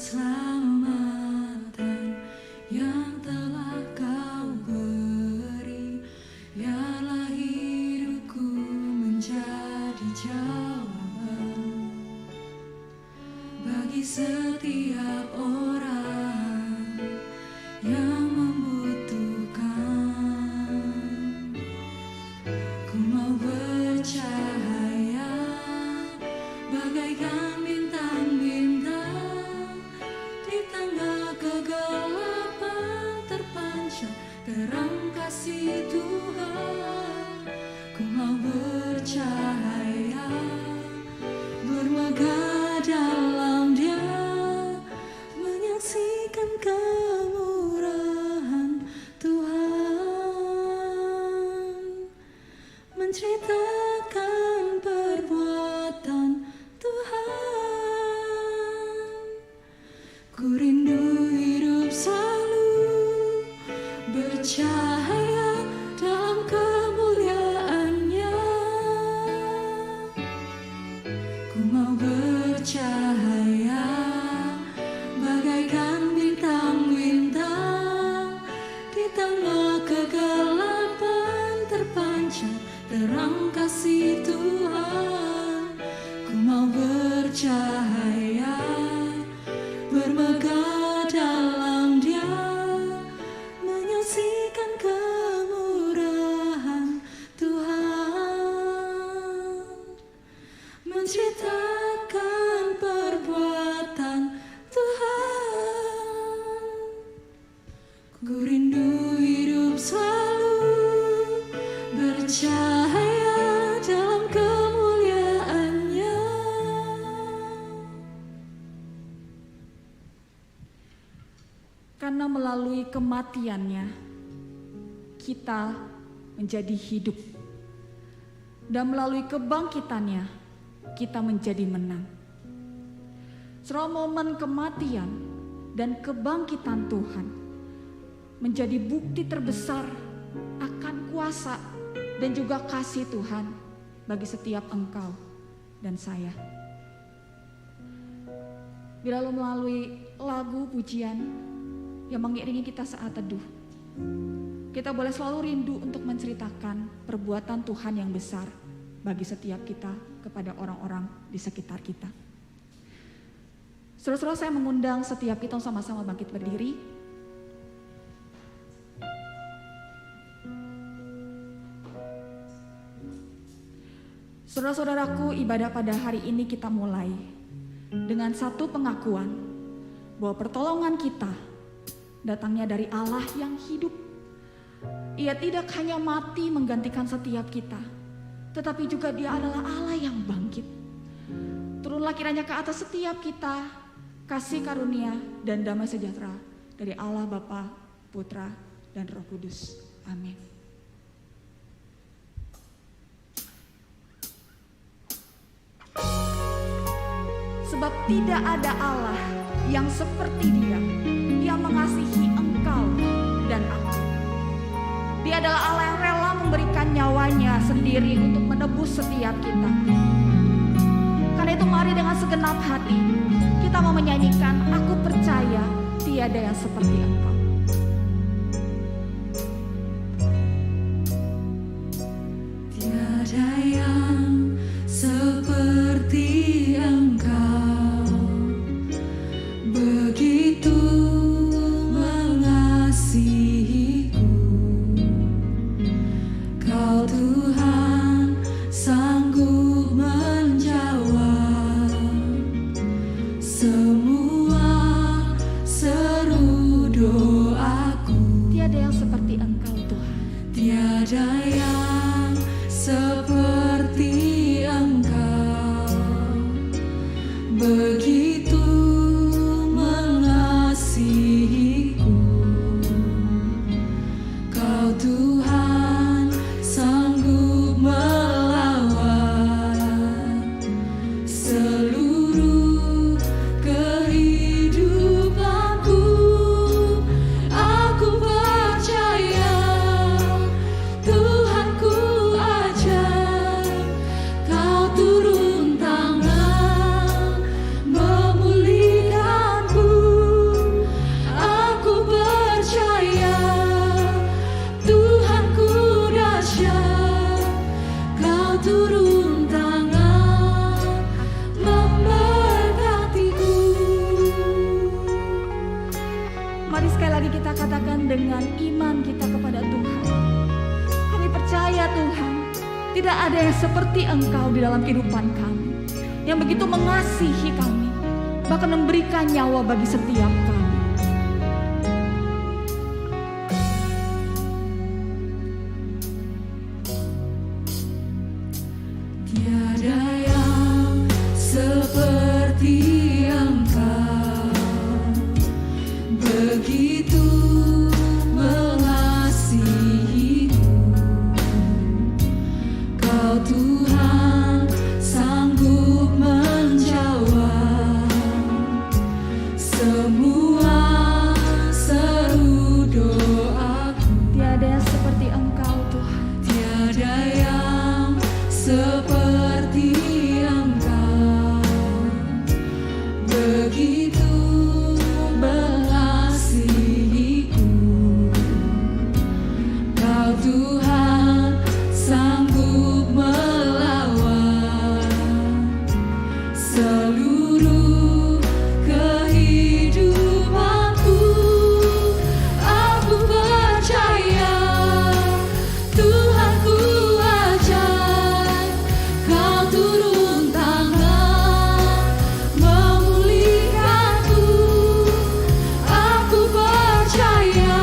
keselamatan yang telah Kau beri. Biarlah hidupku menjadi jawaban bagi setiap orang yang membutuhkan. Ku mau bercahaya bagaikan bintang-bintang di tengah kegelapan, terpancar terang kasih Tuhan. Ku mau bercahaya, bermegah dalam Dia, menyaksikan kemurahan Tuhan, menceritakan perbuatan Tuhan. Ku rindu hidup selalu bercahaya dalam kemuliaan-Nya. Ku mau bercahaya bagaikan bintang-bintang di tengah kegelapan, terpancar terang kasih Tuhan. Ku mau bercahaya, bermegah dalam Dia, menyaksikan kemurahan Tuhan, menceritakan perbuatan Tuhan. Ku rindu hidup selalu bercahaya dalam kemuliaan-Nya. Karena melalui kematian-Nya kita menjadi hidup, dan melalui kebangkitan-Nya kita menjadi menang. Selama momen kematian dan kebangkitan Tuhan menjadi bukti terbesar akan kuasa dan juga kasih Tuhan bagi setiap engkau dan saya. Bila melalui lagu pujian yang mengiringi kita saat teduh, kita boleh selalu rindu untuk menceritakan perbuatan Tuhan yang besar bagi setiap kita kepada orang-orang di sekitar kita. Saudara-saudara, saya mengundang setiap kita sama-sama bangkit berdiri. Saudara-saudaraku, ibadah pada hari ini kita mulai dengan satu pengakuan bahwa pertolongan kita datangnya dari Allah yang hidup. Ia tidak hanya mati menggantikan setiap kita, tetapi juga Dia adalah Allah yang bangkit. Turunlah kiranya ke atas setiap kita kasih karunia dan damai sejahtera dari Allah Bapa, Putra, dan Roh Kudus. Amin. Sebab tidak ada Allah yang seperti Dia, yang mengasihi engkau dan aku. Dia adalah Allah yang rela memberikan nyawanya sendiri untuk menebus setiap kita. Karena itu mari dengan segenap hati kita mau menyanyikan, aku percaya tiada yang seperti engkau. Tiada yang seperti Engkau, begitu mengasihiku. Kau Tuhan sanggup menjawab semua seru doa. Tidak ada yang seperti Engkau di dalam kehidupan kami, yang begitu mengasihi kami, bahkan memberikan nyawa bagi setiap kami. Tiada yang seperti Engkau, begitu mengasihiku. Kau Tuhan sanggup menjawab semua seru doaku. Tiada yang seperti Engkau Tuhan. Tiada yang seperti Engkau, begitu mengasihiku. Kau Tuhan sanggup melawan seluruh kehidupanku. Aku percaya Tuhanku ajaib, Kau turun tangan memulihkanku. Aku percaya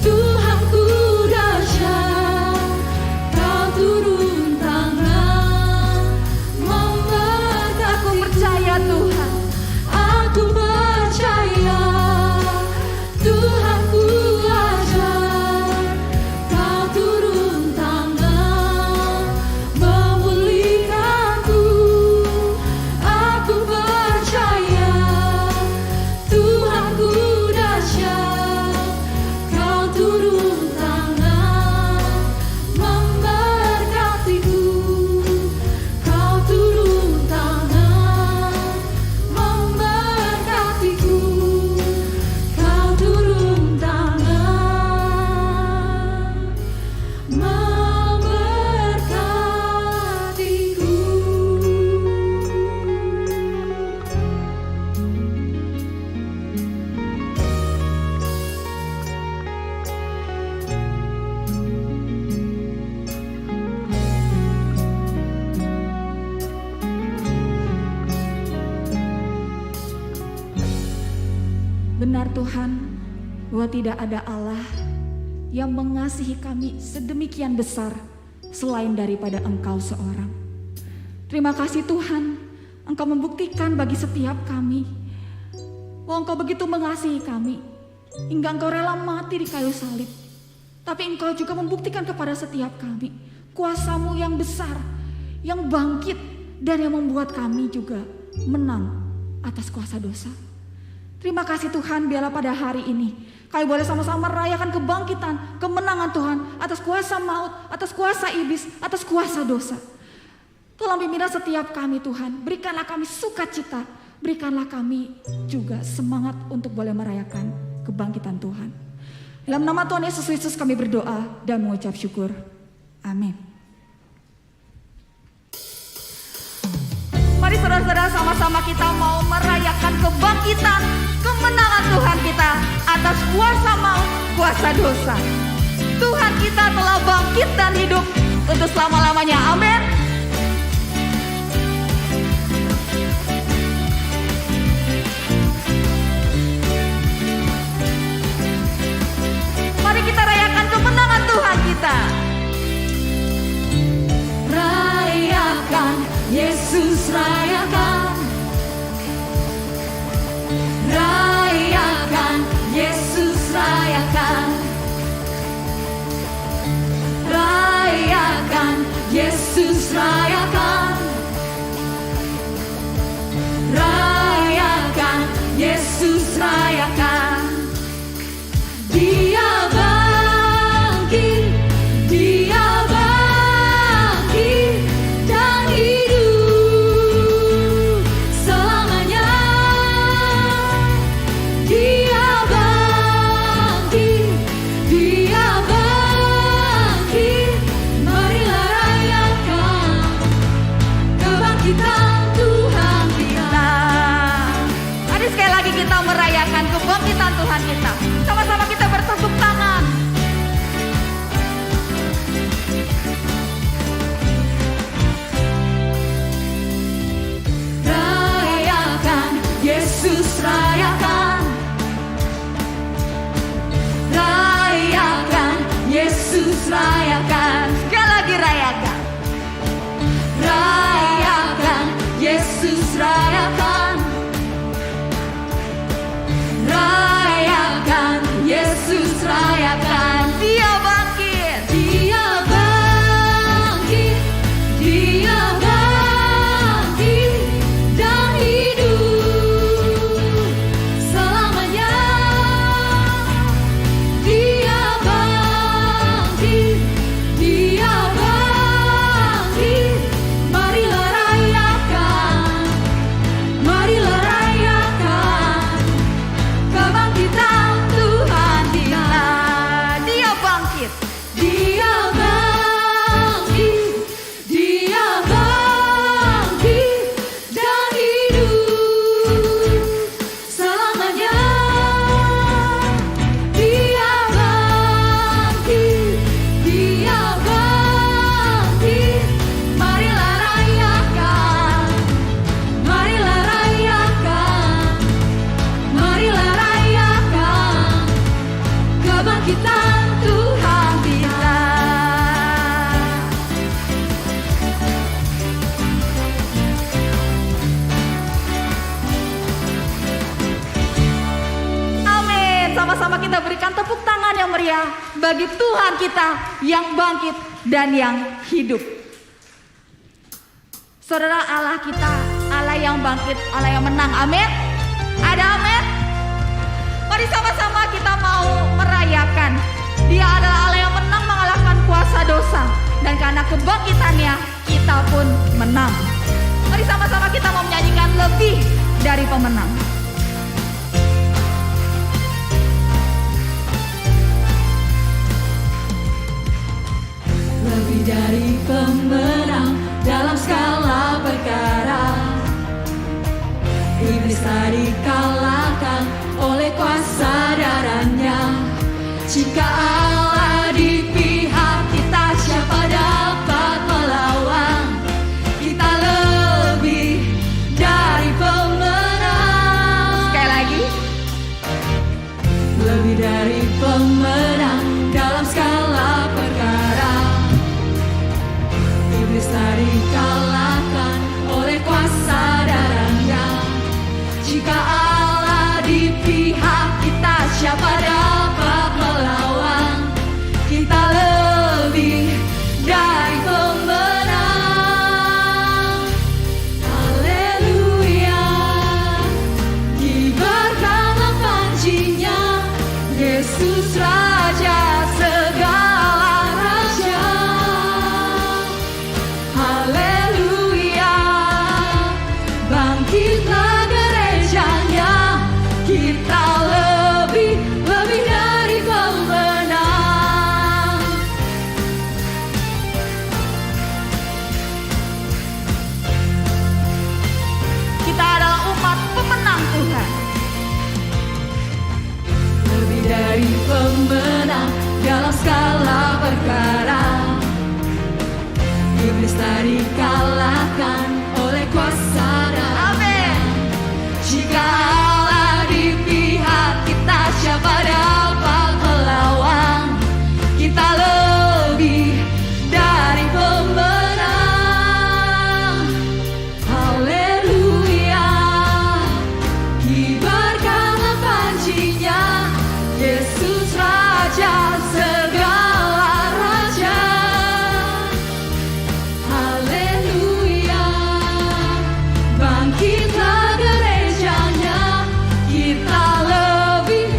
Tuhanku dahsyat, Kau turun tangan memberkati. Aku percaya Tuhan. Aku percaya Tuhanku ajaib, Kau turun tangan memulihkanku. Aku percaya Tuhanku dahsyat, Kau turun tangan memberkatiku. Kau turun tangan memberkatiku. Kau turun tangan memberkatiku. Benar Tuhan, bahwa tidak ada Allah yang mengasihi kami sedemikian besar selain daripada Engkau seorang. Terima kasih Tuhan, Engkau membuktikan bagi setiap kami bahwa Engkau begitu mengasihi kami hingga Engkau rela mati di kayu salib. Tapi Engkau juga membuktikan kepada setiap kami kuasa-Mu yang besar, yang bangkit, dan yang membuat kami juga menang atas kuasa dosa. Terima kasih Tuhan, biarlah pada hari ini kami boleh sama-sama merayakan kebangkitan, kemenangan Tuhan atas kuasa maut, atas kuasa iblis, atas kuasa dosa. Tolong bimbinglah setiap kami Tuhan, berikanlah kami sukacita, berikanlah kami juga semangat untuk boleh merayakan kebangkitan Tuhan. Dalam nama Tuhan Yesus Kristus kami berdoa dan mengucap syukur. Amin. Mari saudara-saudara, sama-sama kita mau merayakan kebangkitan, kemenangan Tuhan kita atas kuasa maut, kuasa dosa. Tuhan kita telah bangkit dan hidup untuk selama-lamanya. Amin. Mari kita rayakan kemenangan Tuhan kita. Rayakan, Yesus rayakan. Rayakan, Yesus rayakan. Rayakan, Yesus rayakan. Rayakan, Yesus rayakan. Dia bangkit, Dia bangkit dan hidup selamanya. Dia bangkit, Dia bangkit. Marilah rayakan kebangkitan Tuhan kita. Mari sekali lagi kita merayakan kebangkitan Tuhan kita. Sama-sama kita bertepuk tangan. rayakan. Sekali lagi rayakan. Rayakan, Yesus rayakan. Rayakan, Yesus rayakan. Dia bangkit. Dia bangkit, Dia bangkit dan hidup selamanya. Dia bangkit, Dia bangkit. Marilah rayakan, marilah rayakan kebangkitan Tuhan kita. Dia bangkit. Dia bangkit, Dia bangkit dan hidup selamanya. Dia bangkit, Dia bangkit. Marilah rayakan, marilah rayakan, marilah rayakan kebangkitan Tuhan kita. Amin. Sama-sama kita berikan tepuk tangan yang meriah bagi Tuhan kita yang bangkit dan yang hidup. Saudara, Allah kita, Allah yang bangkit, Allah yang menang. Amin. Ada amin? Mari sama-sama kita mau merayakan. Dia adalah Allah yang menang mengalahkan kuasa dosa. Dan karena kebangkitannya kita pun menang. Mari sama-sama kita mau menyanyikan lebih dari pemenang. Lebih dari pemenang dalam skala perkara. Iblis tak dikalahkan oleh kuasa darahnya. Jika Allah di pihak kita, siapa dapat melawan? Kita lebih dari pemenang. Sekali lagi. Lebih dari pemenang dalam skala perkara. Iblis tak dikalahkan oleh kuasa darahnya. Jika Allah di pihak kita, siapa dapat melawan? Kita lebih dari pemenang. Haleluya, kibarkanlah pancinya, Yesus Raja segala raja. Haleluya, bangkitlah gerejanya, kita lebih dari pemenang. Kita adalah umat pemenang Tuhan. Lebih dari pemenang dalam skala perkara. Iblis tak dikalahkan oleh kuasa darahnya. Amin. Jika Allah di pihak kita, siapa dapat melawan? Kita lebih dari pemenang. Haleluya, kibarkanlah pancinya, Yesus Raja segala raja. Haleluya, bangkitlah gerejanya, kita lebih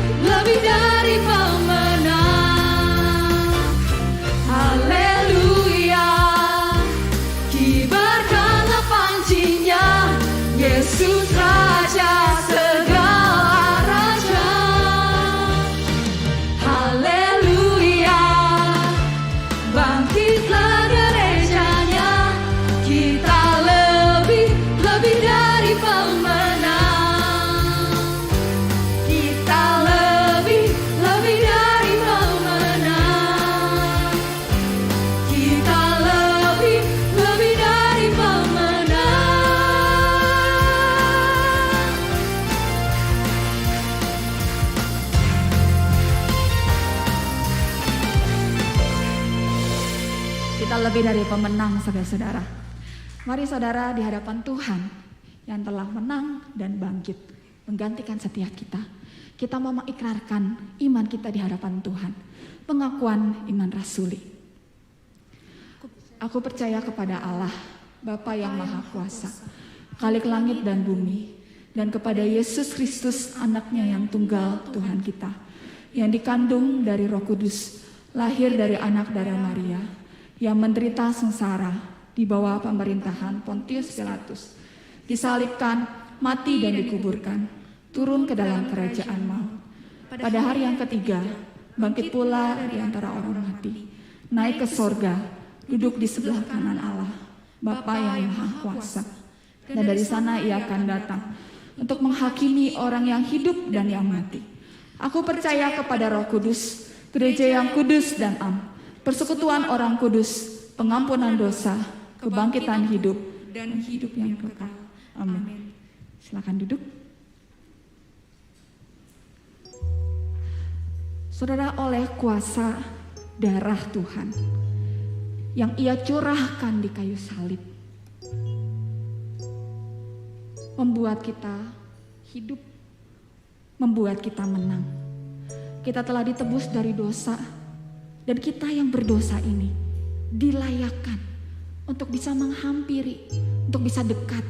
dari pemenang. Haleluya, kibarkanlah pancinya, Yesus Raja segala raja. Haleluya, bangkitlah gerejanya, kita lebih dari pemenang. Kita lebih dari pemenang. Kita lebih dari pemenang. lebih dari pemenang, saudara-saudara. Mari saudara di hadapan Tuhan yang telah menang dan bangkit, menggantikan setiap kita. Kita mau mengikrarkan iman kita di hadapan Tuhan. Pengakuan iman rasuli. Aku percaya kepada Allah, Bapa yang Maha Kuasa, Khalik langit dan bumi, dan kepada Yesus Kristus, anaknya yang tunggal Tuhan kita, yang dikandung dari Roh Kudus, lahir dari anak darah Maria, yang menderita sengsara di bawah pemerintahan Pontius Pilatus, disalibkan, mati dan dikuburkan, turun ke dalam kerajaan maut. Pada hari yang ketiga, bangkit pula dari antara orang mati, naik ke sorga, duduk di sebelah kanan Allah, Bapa yang Maha Kuasa. Dan dari sana ia akan datang untuk menghakimi orang yang hidup dan yang mati. Aku percaya kepada Roh Kudus, gereja yang kudus dan am, persekutuan orang kudus, pengampunan dosa, kebangkitan hidup, dan hidup yang kekal. Amin. Silakan duduk. Saudara, oleh kuasa darah Tuhan yang ia curahkan di kayu salib, membuat kita hidup, membuat kita menang. Kita telah ditebus dari dosa, dan kita yang berdosa ini dilayakkan untuk bisa menghampiri, untuk bisa dekat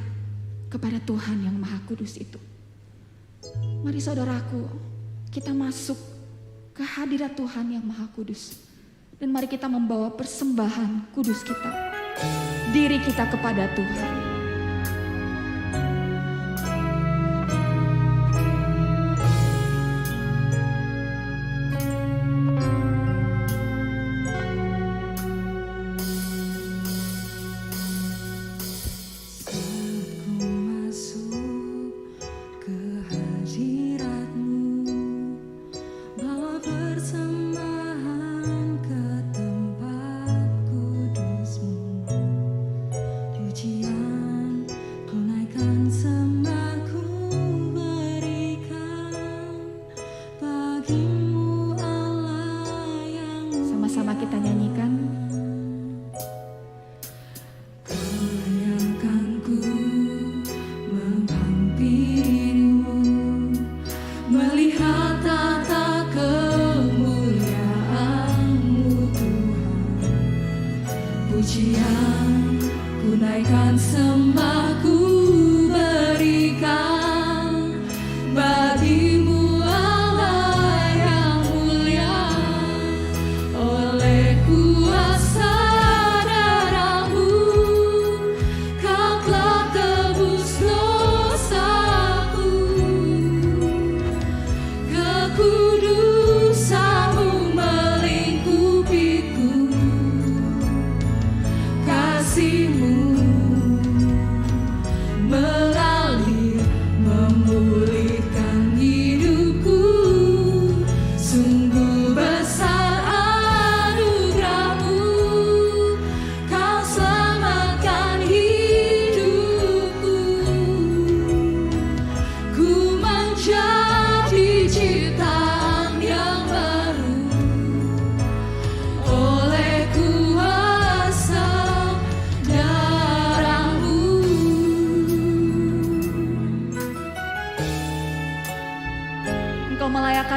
kepada Tuhan yang Maha Kudus itu. Mari saudaraku, kita masuk ke hadirat Tuhan yang Maha Kudus, dan mari kita membawa persembahan kudus kita, diri kita kepada Tuhan.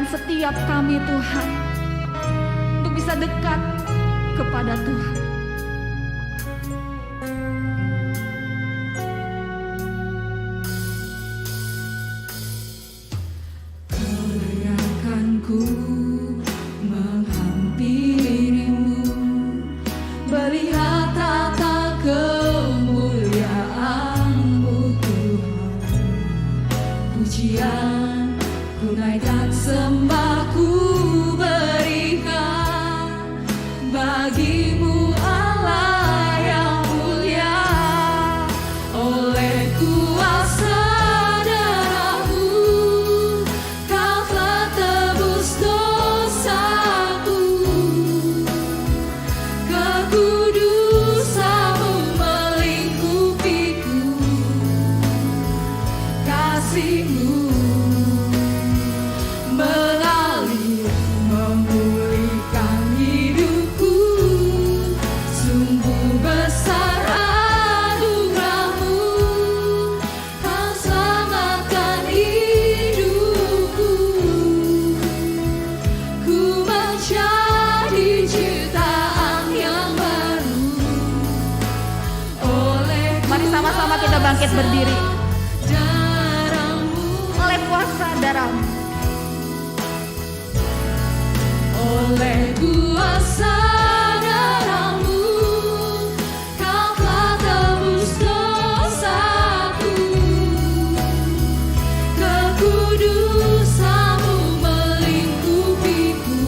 Setiap kami Tuhan untuk bisa dekat kepada Tuhan. Kelayakanku menghampirimu, melihat tata kemuliaan-Mu Tuhan. Pujian ku naikkan, sembah ku berikan bagimu Allah yang mulia. Oleh kuasa darah-Mu Kau telah tebus dosaku, kekudusan-Mu melingkupiku, kasih-Mu mengalir memulihkan hidupku. Sungguh berdiri darahmu, oleh kuasa darahmu. oleh kuasa darahmu, kau telah tebus dosaku. Kekudusanmu melingkupiku,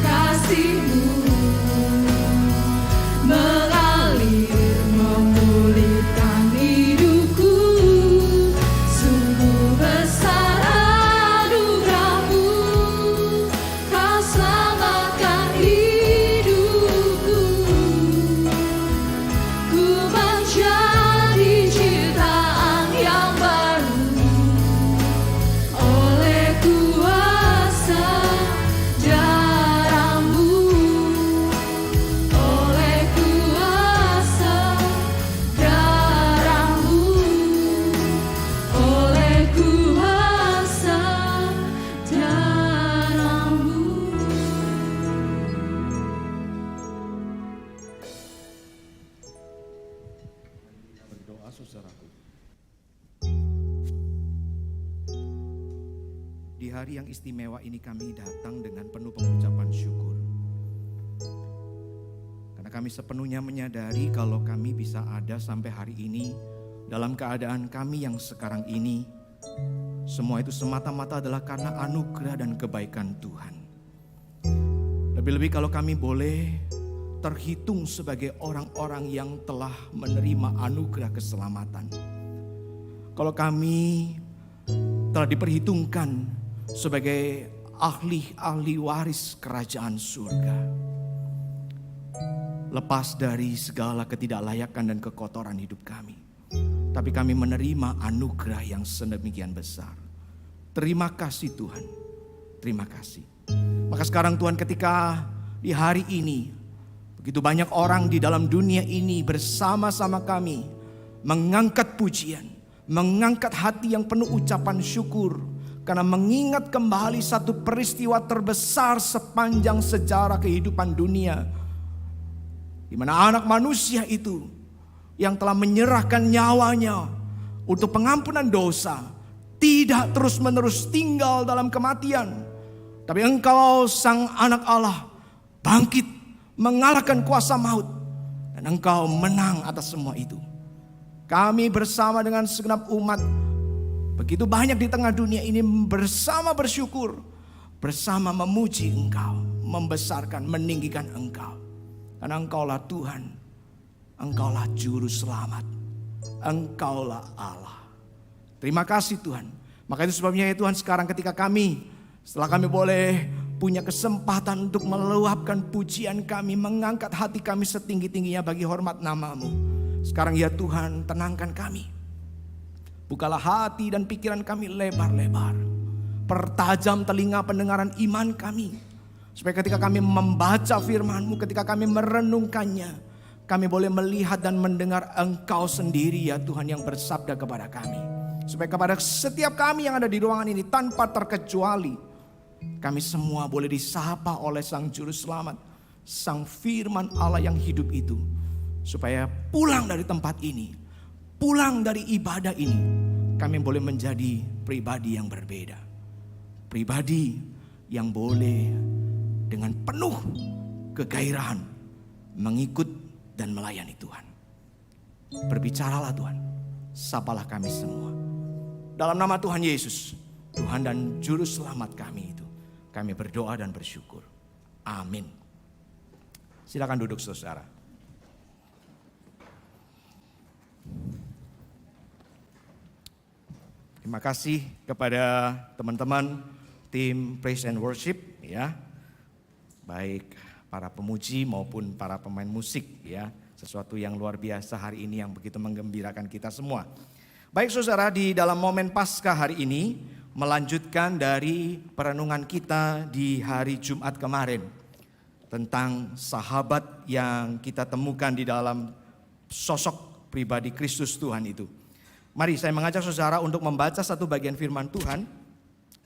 kasihmu mengalir memulihkan hidupku. Sungguh besar anugerahmu, kau selamatkan hidupku. Ku menjadi ciptaan yang baru oleh kuasa darahmu, oleh kuasa darahmu, oleh kuasa darahmu. Berdoa saudaraku. Di hari yang istimewa ini kami datang dengan penuh pengucapan syukur. Karena kami sepenuhnya menyadari kalau kami bisa ada sampai hari ini dalam keadaan kami yang sekarang ini. Semua itu semata-mata adalah karena anugerah dan kebaikan Tuhan. Lebih-lebih kalau kami boleh terhitung sebagai orang-orang yang telah menerima anugerah keselamatan. Kalau kami telah diperhitungkan sebagai ahli-ahli waris kerajaan surga. Lepas dari segala ketidaklayakan dan kekotoran hidup kami. Tapi kami menerima anugerah yang sedemikian besar. Terima kasih Tuhan. Terima kasih. Maka sekarang Tuhan, ketika di hari ini begitu banyak orang di dalam dunia ini bersama-sama kami mengangkat pujian, mengangkat hati yang penuh ucapan syukur karena mengingat kembali satu peristiwa terbesar sepanjang sejarah kehidupan dunia, di mana anak manusia itu yang telah menyerahkan nyawanya untuk pengampunan dosa tidak terus-menerus tinggal dalam kematian, tapi Engkau Sang Anak Allah bangkit mengalahkan kuasa maut dan Engkau menang atas semua itu. Kami bersama dengan segenap umat begitu banyak di tengah dunia ini bersama bersyukur, bersama memuji Engkau, membesarkan, meninggikan Engkau. Karena Engkaulah Tuhan, Engkaulah Juru Selamat, Engkaulah Allah. Terima kasih Tuhan. Maka itu sebabnya ya Tuhan, sekarang ketika kami, setelah kami boleh punya kesempatan untuk meluapkan pujian kami, mengangkat hati kami setinggi-tingginya bagi hormat nama-Mu. Sekarang ya Tuhan, tenangkan kami. Bukalah hati dan pikiran kami lebar-lebar. Pertajam telinga pendengaran iman kami. Supaya ketika kami membaca firman-Mu, ketika kami merenungkannya, kami boleh melihat dan mendengar Engkau sendiri ya Tuhan yang bersabda kepada kami. Supaya kepada setiap kami yang ada di ruangan ini tanpa terkecuali, kami semua boleh disapa oleh Sang Juru Selamat, Sang Firman Allah yang hidup itu. Supaya pulang dari tempat ini, pulang dari ibadah ini, kami boleh menjadi pribadi yang berbeda. Pribadi yang boleh dengan penuh kegairahan mengikut dan melayani Tuhan. Berbicaralah Tuhan, sapalah kami semua. Dalam nama Tuhan Yesus, Tuhan dan Juru Selamat kami itu, kami berdoa dan bersyukur. Amin. Silakan duduk saudara. Terima kasih kepada teman-teman tim Praise and Worship ya. Baik para pemuji maupun para pemain musik ya. Sesuatu yang luar biasa hari ini yang begitu menggembirakan kita semua. Baik saudara, di dalam momen Paskah hari ini melanjutkan dari perenungan kita di hari Jumat kemarin tentang sahabat yang kita temukan di dalam sosok pribadi Kristus Tuhan itu. Mari saya mengajak saudara untuk membaca satu bagian firman Tuhan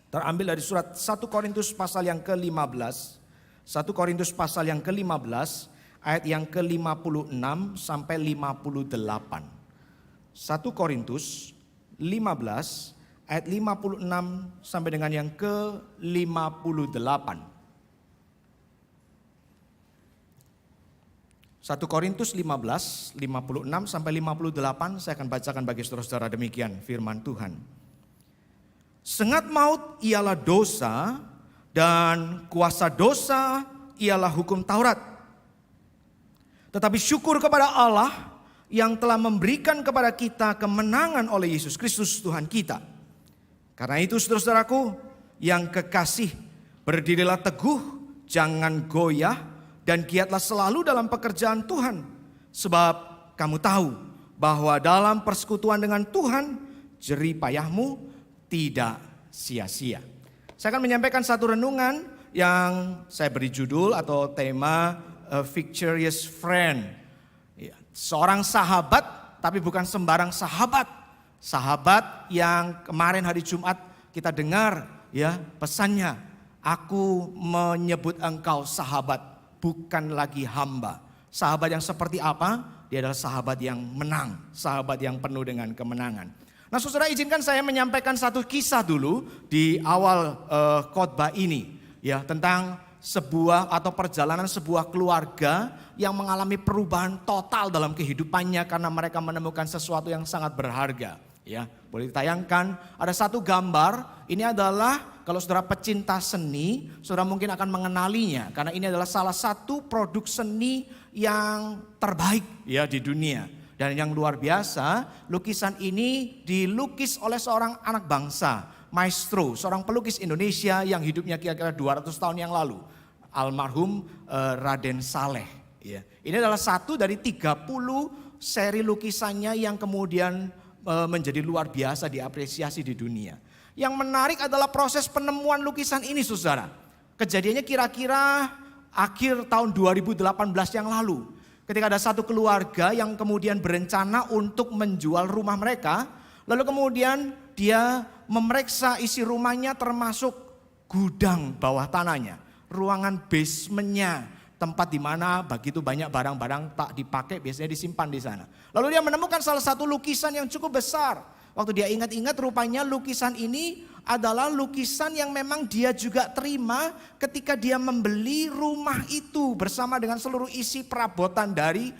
terambil dari surat 1 Korintus pasal yang ke-15. 1 Korintus pasal yang ke-15 ayat yang ke-56 sampai 58. 1 Korintus 15 ayat 56 sampai dengan yang ke-58. 1 Korintus 15, 56 sampai 58, saya akan bacakan bagi saudara-saudara demikian firman Tuhan. Sengat maut ialah dosa, dan kuasa dosa ialah hukum Taurat. Tetapi syukur kepada Allah yang telah memberikan kepada kita kemenangan oleh Yesus Kristus Tuhan kita. Karena itu saudara-saudaraku yang kekasih, berdirilah teguh, jangan goyah, dan giatlah selalu dalam pekerjaan Tuhan. Sebab kamu tahu bahwa dalam persekutuan dengan Tuhan, jerih payahmu tidak sia-sia. Saya akan menyampaikan satu renungan yang saya beri judul atau tema A Victorious Friend. Seorang sahabat, tapi bukan sembarang sahabat. Sahabat yang kemarin hari Jumat kita dengar ya pesannya. Aku menyebut engkau sahabat, bukan lagi hamba. Sahabat yang seperti apa? Dia adalah sahabat yang menang, sahabat yang penuh dengan kemenangan. Nah saudara, izinkan saya menyampaikan satu kisah dulu di awal khotbah ini. Ya, tentang sebuah atau perjalanan sebuah keluarga yang mengalami perubahan total dalam kehidupannya karena mereka menemukan sesuatu yang sangat berharga. Ya, boleh ditayangkan, ada satu gambar, ini adalah kalau saudara pecinta seni, saudara mungkin akan mengenalinya karena ini adalah salah satu produk seni yang terbaik ya di dunia. Dan yang luar biasa, lukisan ini dilukis oleh seorang anak bangsa, maestro, seorang pelukis Indonesia yang hidupnya kira-kira 200 tahun yang lalu, almarhum Raden Saleh. Ya. Ini adalah satu dari 30 seri lukisannya yang kemudian menjadi luar biasa diapresiasi di dunia. Yang menarik adalah proses penemuan lukisan ini saudara. Kejadiannya kira-kira akhir tahun 2018 yang lalu. Ketika ada satu keluarga yang kemudian berencana untuk menjual rumah mereka. Lalu kemudian dia memeriksa isi rumahnya termasuk gudang bawah tanahnya. Ruangan basementnya. Tempat di mana begitu banyak barang-barang tak dipakai biasanya disimpan di sana. Lalu dia menemukan salah satu lukisan yang cukup besar. Waktu dia ingat-ingat rupanya lukisan ini adalah lukisan yang memang dia juga terima ketika dia membeli rumah itu bersama dengan seluruh isi perabotan dari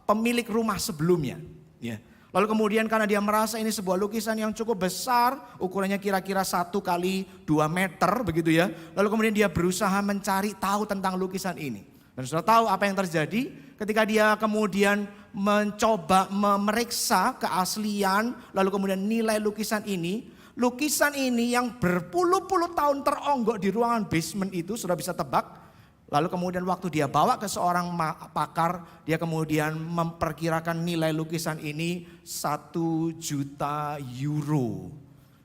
pemilik rumah sebelumnya. Ya. Lalu kemudian karena dia merasa ini sebuah lukisan yang cukup besar, ukurannya kira-kira 1 kali 2 meter begitu ya. Lalu kemudian dia berusaha mencari tahu tentang lukisan ini. Dan sudah tahu apa yang terjadi ketika dia kemudian mencoba memeriksa keaslian, lalu kemudian nilai lukisan ini. Lukisan ini yang berpuluh-puluh tahun teronggok di ruangan basement itu sudah bisa tebak. Lalu kemudian waktu dia bawa ke seorang pakar, dia kemudian memperkirakan nilai lukisan ini 1 juta euro.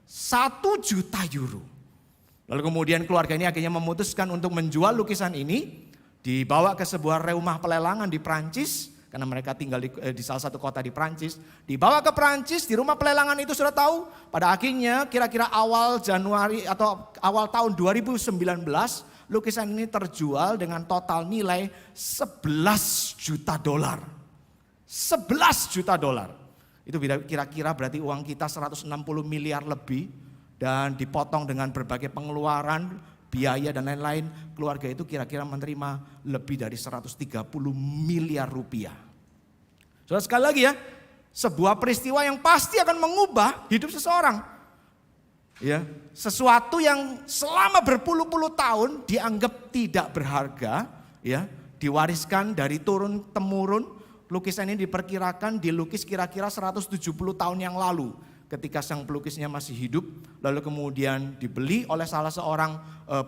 1 juta euro. Lalu kemudian keluarga ini akhirnya memutuskan untuk menjual lukisan ini. Dibawa ke sebuah rumah pelelangan di Prancis. Karena mereka tinggal di salah satu kota di Prancis. Dibawa ke Prancis, di rumah pelelangan itu sudah tahu. Pada akhirnya kira-kira awal Januari atau awal tahun 2019. Lukisan ini terjual dengan total nilai 11 juta dolar. 11 juta dolar. Itu kira-kira berarti uang kita 160 miliar lebih. Dan dipotong dengan berbagai pengeluaran, biaya dan lain-lain. Keluarga itu kira-kira menerima lebih dari 130 miliar rupiah. Saudara sekali lagi ya, sebuah peristiwa yang pasti akan mengubah hidup seseorang. Ya, sesuatu yang selama berpuluh-puluh tahun dianggap tidak berharga, ya, diwariskan dari turun temurun. Lukisan ini diperkirakan dilukis kira-kira 170 tahun yang lalu ketika sang pelukisnya masih hidup, lalu kemudian dibeli oleh salah seorang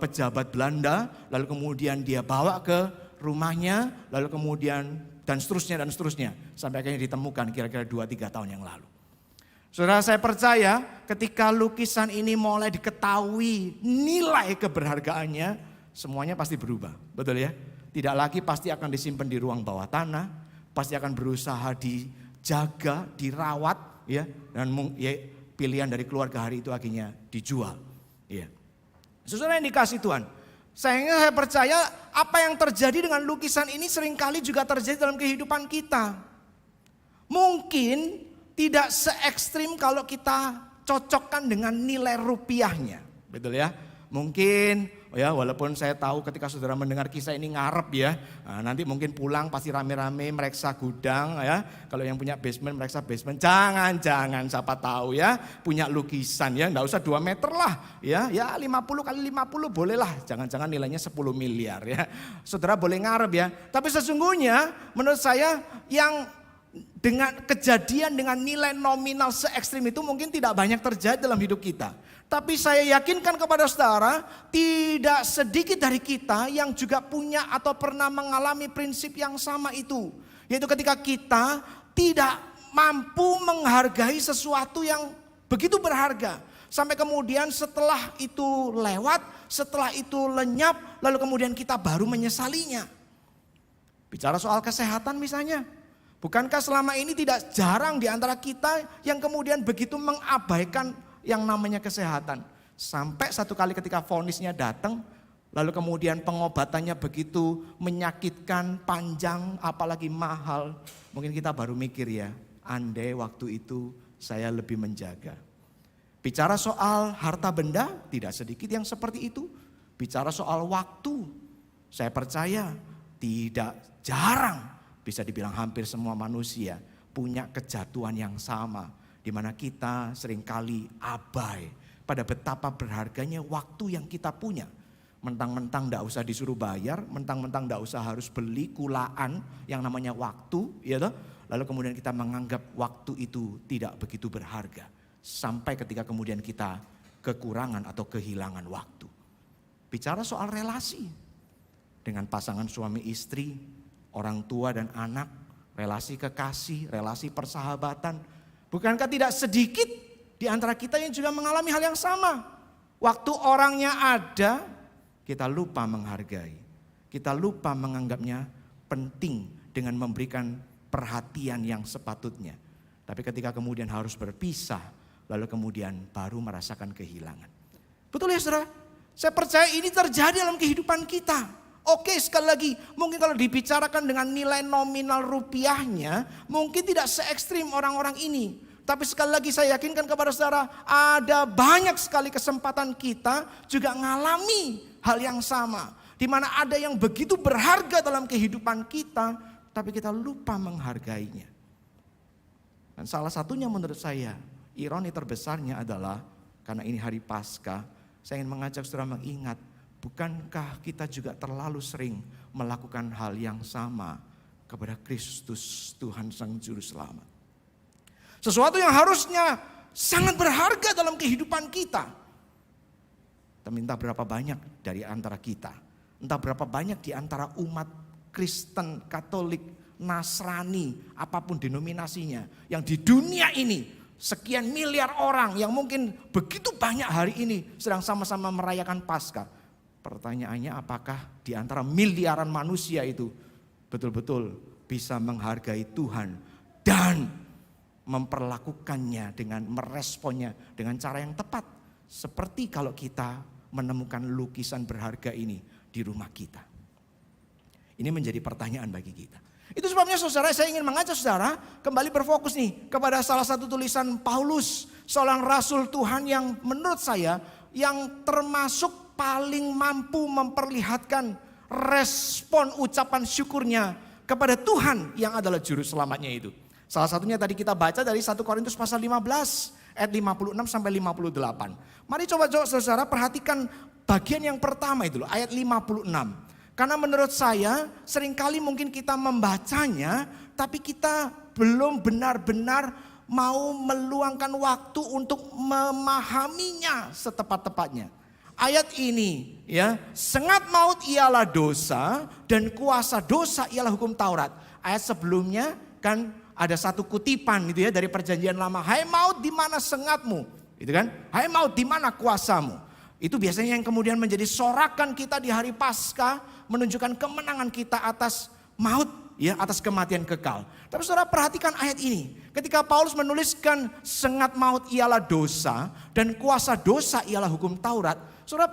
pejabat Belanda, lalu kemudian dia bawa ke rumahnya, lalu kemudian dan seterusnya sampai akhirnya ditemukan kira-kira 2-3 tahun yang lalu. Saudara, saya percaya ketika lukisan ini mulai diketahui nilai keberhargaannya, semuanya pasti berubah. Betul ya? Tidak lagi pasti akan disimpan di ruang bawah tanah, pasti akan berusaha dijaga, dirawat, ya, dan ya, pilihan dari keluarga hari itu akhirnya dijual. Ya. Saudara yang dikasih Tuhan, saya percaya apa yang terjadi dengan lukisan ini seringkali juga terjadi dalam kehidupan kita. Mungkin tidak se-ekstrim kalau kita cocokkan dengan nilai rupiahnya. Betul ya? Mungkin ya walaupun saya tahu ketika saudara mendengar kisah ini ngarep ya. Nah, nanti mungkin pulang pasti rame-rame mereksa gudang ya. Kalau yang punya basement mereksa basement. Jangan siapa tahu ya. Punya lukisan ya. Enggak usah 2 meter lah ya. Ya 50 kali 50 boleh lah. Jangan-jangan nilainya 10 miliar ya. Saudara boleh ngarep ya. Tapi sesungguhnya menurut saya yang dengan kejadian dengan nilai nominal se-ekstrim itu mungkin tidak banyak terjadi dalam hidup kita. Tapi saya yakinkan kepada saudara, tidak sedikit dari kita yang juga punya atau pernah mengalami prinsip yang sama itu. Yaitu ketika kita tidak mampu menghargai sesuatu yang begitu berharga. Sampai kemudian setelah itu lewat, setelah itu lenyap, lalu kemudian kita baru menyesalinya. Bicara soal kesehatan misalnya. Bukankah selama ini tidak jarang di antara kita yang kemudian begitu mengabaikan yang namanya kesehatan. Sampai satu kali ketika vonisnya datang, lalu kemudian pengobatannya begitu menyakitkan, panjang, apalagi mahal. Mungkin kita baru mikir ya, andai waktu itu saya lebih menjaga. Bicara soal harta benda, tidak sedikit yang seperti itu. Bicara soal waktu, saya percaya tidak jarang, bisa dibilang hampir semua manusia punya kejatuhan yang sama. Di mana kita seringkali abai pada betapa berharganya waktu yang kita punya. Mentang-mentang enggak usah disuruh bayar, mentang-mentang enggak usah harus beli kulaan yang namanya waktu, ya toh? Lalu kemudian kita menganggap waktu itu tidak begitu berharga. Sampai ketika kemudian kita kekurangan atau kehilangan waktu. Bicara soal relasi dengan pasangan suami istri, orang tua dan anak, relasi kekasih, relasi persahabatan. Bukankah tidak sedikit di antara kita yang juga mengalami hal yang sama? Waktu orangnya ada, kita lupa menghargai. Kita lupa menganggapnya penting dengan memberikan perhatian yang sepatutnya. Tapi ketika kemudian harus berpisah, lalu kemudian baru merasakan kehilangan. Betul ya saudara? Saya percaya ini terjadi dalam kehidupan kita. Oke, sekali lagi, mungkin kalau dibicarakan dengan nilai nominal rupiahnya, mungkin tidak se-ekstrim orang-orang ini. Tapi sekali lagi saya yakinkan kepada saudara, ada banyak sekali kesempatan kita juga mengalami hal yang sama. Di mana ada yang begitu berharga dalam kehidupan kita, tapi kita lupa menghargainya. Dan salah satunya menurut saya, ironi terbesarnya adalah, karena ini hari Paskah, saya ingin mengajak saudara mengingat, bukankah kita juga terlalu sering melakukan hal yang sama kepada Kristus Tuhan Sang Juru Selamat. Sesuatu yang harusnya sangat berharga dalam kehidupan kita. Tapi entah berapa banyak dari antara kita, entah berapa banyak di antara umat Kristen, Katolik, Nasrani, apapun denominasinya, yang di dunia ini sekian miliar orang yang mungkin begitu banyak hari ini sedang sama-sama merayakan Paskah. Pertanyaannya, apakah di antara miliaran manusia itu betul-betul bisa menghargai Tuhan dan memperlakukannya dengan meresponnya dengan cara yang tepat. Seperti kalau kita menemukan lukisan berharga ini di rumah kita. Ini menjadi pertanyaan bagi kita. Itu sebabnya saudara, saya ingin mengajak saudara kembali berfokus nih kepada salah satu tulisan Paulus, seorang rasul Tuhan yang menurut saya yang termasuk paling mampu memperlihatkan respon ucapan syukurnya kepada Tuhan yang adalah juru selamatnya itu. Salah satunya tadi kita baca dari 1 Korintus pasal 15 ayat 56 sampai 58. Mari coba saudara perhatikan bagian yang pertama itu loh, ayat 56. Karena menurut saya seringkali mungkin kita membacanya tapi kita belum benar-benar mau meluangkan waktu untuk memahaminya setepat-tepatnya. Ayat ini ya, sengat maut ialah dosa dan kuasa dosa ialah hukum Taurat. Ayat sebelumnya kan ada satu kutipan gitu ya dari perjanjian lama. Hai maut, di mana sengatmu? Gitu kan? Hai maut, di mana kuasamu? Itu biasanya yang kemudian menjadi sorakan kita di hari Paskah, menunjukkan kemenangan kita atas maut, ya, atas kematian kekal. Tapi saudara perhatikan ayat ini. Ketika Paulus menuliskan sengat maut ialah dosa dan kuasa dosa ialah hukum Taurat. Saudara,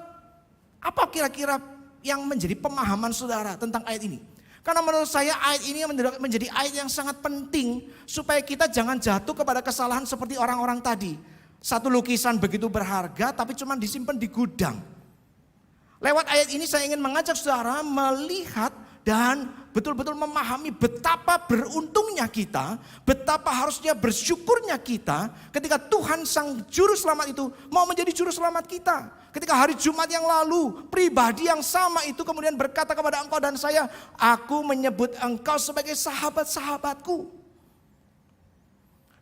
apa kira-kira yang menjadi pemahaman saudara tentang ayat ini? Karena menurut saya ayat ini menjadi ayat yang sangat penting supaya kita jangan jatuh kepada kesalahan seperti orang-orang tadi. Satu lukisan begitu berharga tapi cuma disimpan di gudang. Lewat ayat ini saya ingin mengajak saudara melihat dan betul-betul memahami betapa beruntungnya kita, betapa harusnya bersyukurnya kita ketika Tuhan Sang Juru Selamat itu mau menjadi Juru Selamat kita. Ketika hari Jumat yang lalu, pribadi yang sama itu kemudian berkata kepada engkau dan saya, aku menyebut engkau sebagai sahabat-sahabatku.